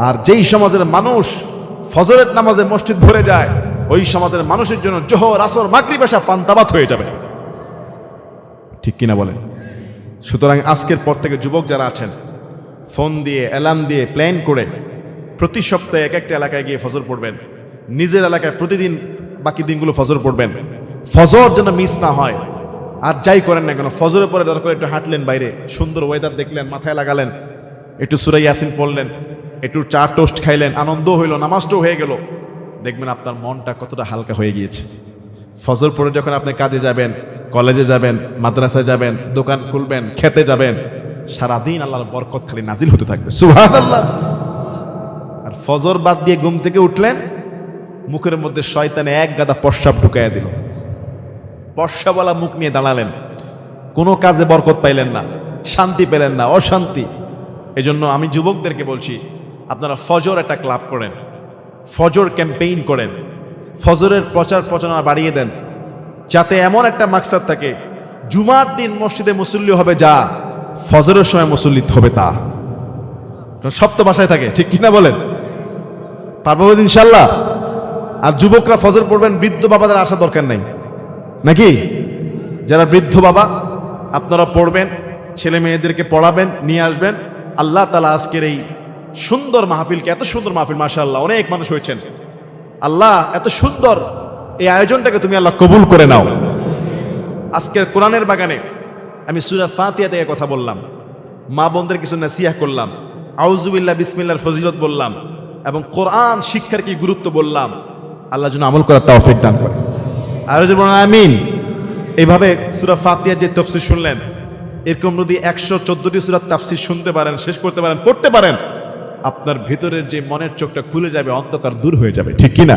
আর যেই সমাজের মানুষ ফজরের নামাজে মসজিদ ভরে যায়, ওই সমাজের মানুষের জন্য জোহর, আসর, মাগরিব, এশা পান্তাবাত হয়ে যাবে। ঠিক কিনা বলেন? সুতরাং আজকের পর থেকে যুবক যারা আছেন, ফোন দিয়ে, অ্যালার্ম দিয়ে, প্ল্যান করে প্রতি সপ্তাহে এক একটা এলাকায় গিয়ে ফজর পড়বেন। নিজের এলাকায় প্রতিদিন বাকি দিনগুলো ফজর পড়বেন, ফজর যেন মিস না হয়। আর যাই করেন না কেন, ফজরের পরে দরকার একটু হাঁটলেন বাইরে, সুন্দর ওয়েদার দেখলেন, মাথায় লাগালেন, একটু সূরা ইয়াসিন পড়লেন, একটু চা টোস্ট খাইলেন, আনন্দ হইল, নামাজটাও হয়ে গেল। দেখবেন আপনার মনটা কতটা হালকা হয়ে গিয়েছে। ফজর পরে যখন আপনি কাজে যাবেন, কলেজে যাবেন, মাদ্রাসায় যাবেন, দোকান খুলবেন, খেতে যাবেন, সারাদিন আল্লাহর বরকত খালি নাজিল হতে থাকবে। সুবহানাল্লাহ। আর ফজর বাদ দিয়ে ঘুম থেকে উঠলেন, মুখের মধ্যে শয়তানে এক গাদা প্রস্রাব ঢুকাইয়া দিল, প্রস্রাবওয়ালা মুখ নিয়ে দাঁড়ালেন, কোনো কাজে বরকত পাইলেন না, শান্তি পেলেন না, অশান্তি। এজন্য আমি যুবকদেরকে বলছি, আপনারা ফজর একটা ক্লাব করেন, ফজর ক্যাম্পেইন করেন, ফজরের প্রচার প্রচারণা বাড়িয়ে দেন, যাতে এমন একটা মাকসাদ থাকে জুমার দিন মসজিদে মুসল্লি হবে যা, ফজরের সময় মুসল্লি হবে তা। কারণ সব তো বাসায় থাকে, ঠিক কিনা বলেন? পারবো ইনশাল্লাহ। আর যুবকরা ফজর পড়বেন, বৃদ্ধ বাবাদের আসা দরকার নেই নাকি? যারা বৃদ্ধ বাবা আপনারা পড়বেন, ছেলে মেয়েদেরকে পড়াবেন, নিয়ে আসবেন। আল্লাহ তাআলা আজকের এই সুন্দর মাহফিলকে, এত সুন্দর মাহফিল, মাশাআল্লাহ অনেক মানুষ হয়েছেন, আল্লাহ এত সুন্দর এই আয়োজনটাকে তুমি আল্লাহ কবুল করে নাও। আজকের কোরআনের বাগানে আমি সূরা ফাতিহা থেকে কথা বললাম, মা বোনদের কিছু নাসিহা করলাম, আউযুবিল্লাহ বিসমিল্লাহর ফজিলত বললাম, এবং কোরআন শিক্ষার কি গুরুত্ব বললাম। আল্লাহ যেন আমল করার তৌফিক দান করে। আর যে বলেন আমিন। এইভাবে সূরা ফাতিহার যে তাফসীর শুনলেন, এরকম যদি 114টি সূরার তাফসীর শুনতে পারেন, শেষ করতে পারেন, পড়তে পারেন, আপনার ভিতরের যে মনের চোখটা খুলে যাবে, অন্ধকার দূর হয়ে যাবে, ঠিক কিনা?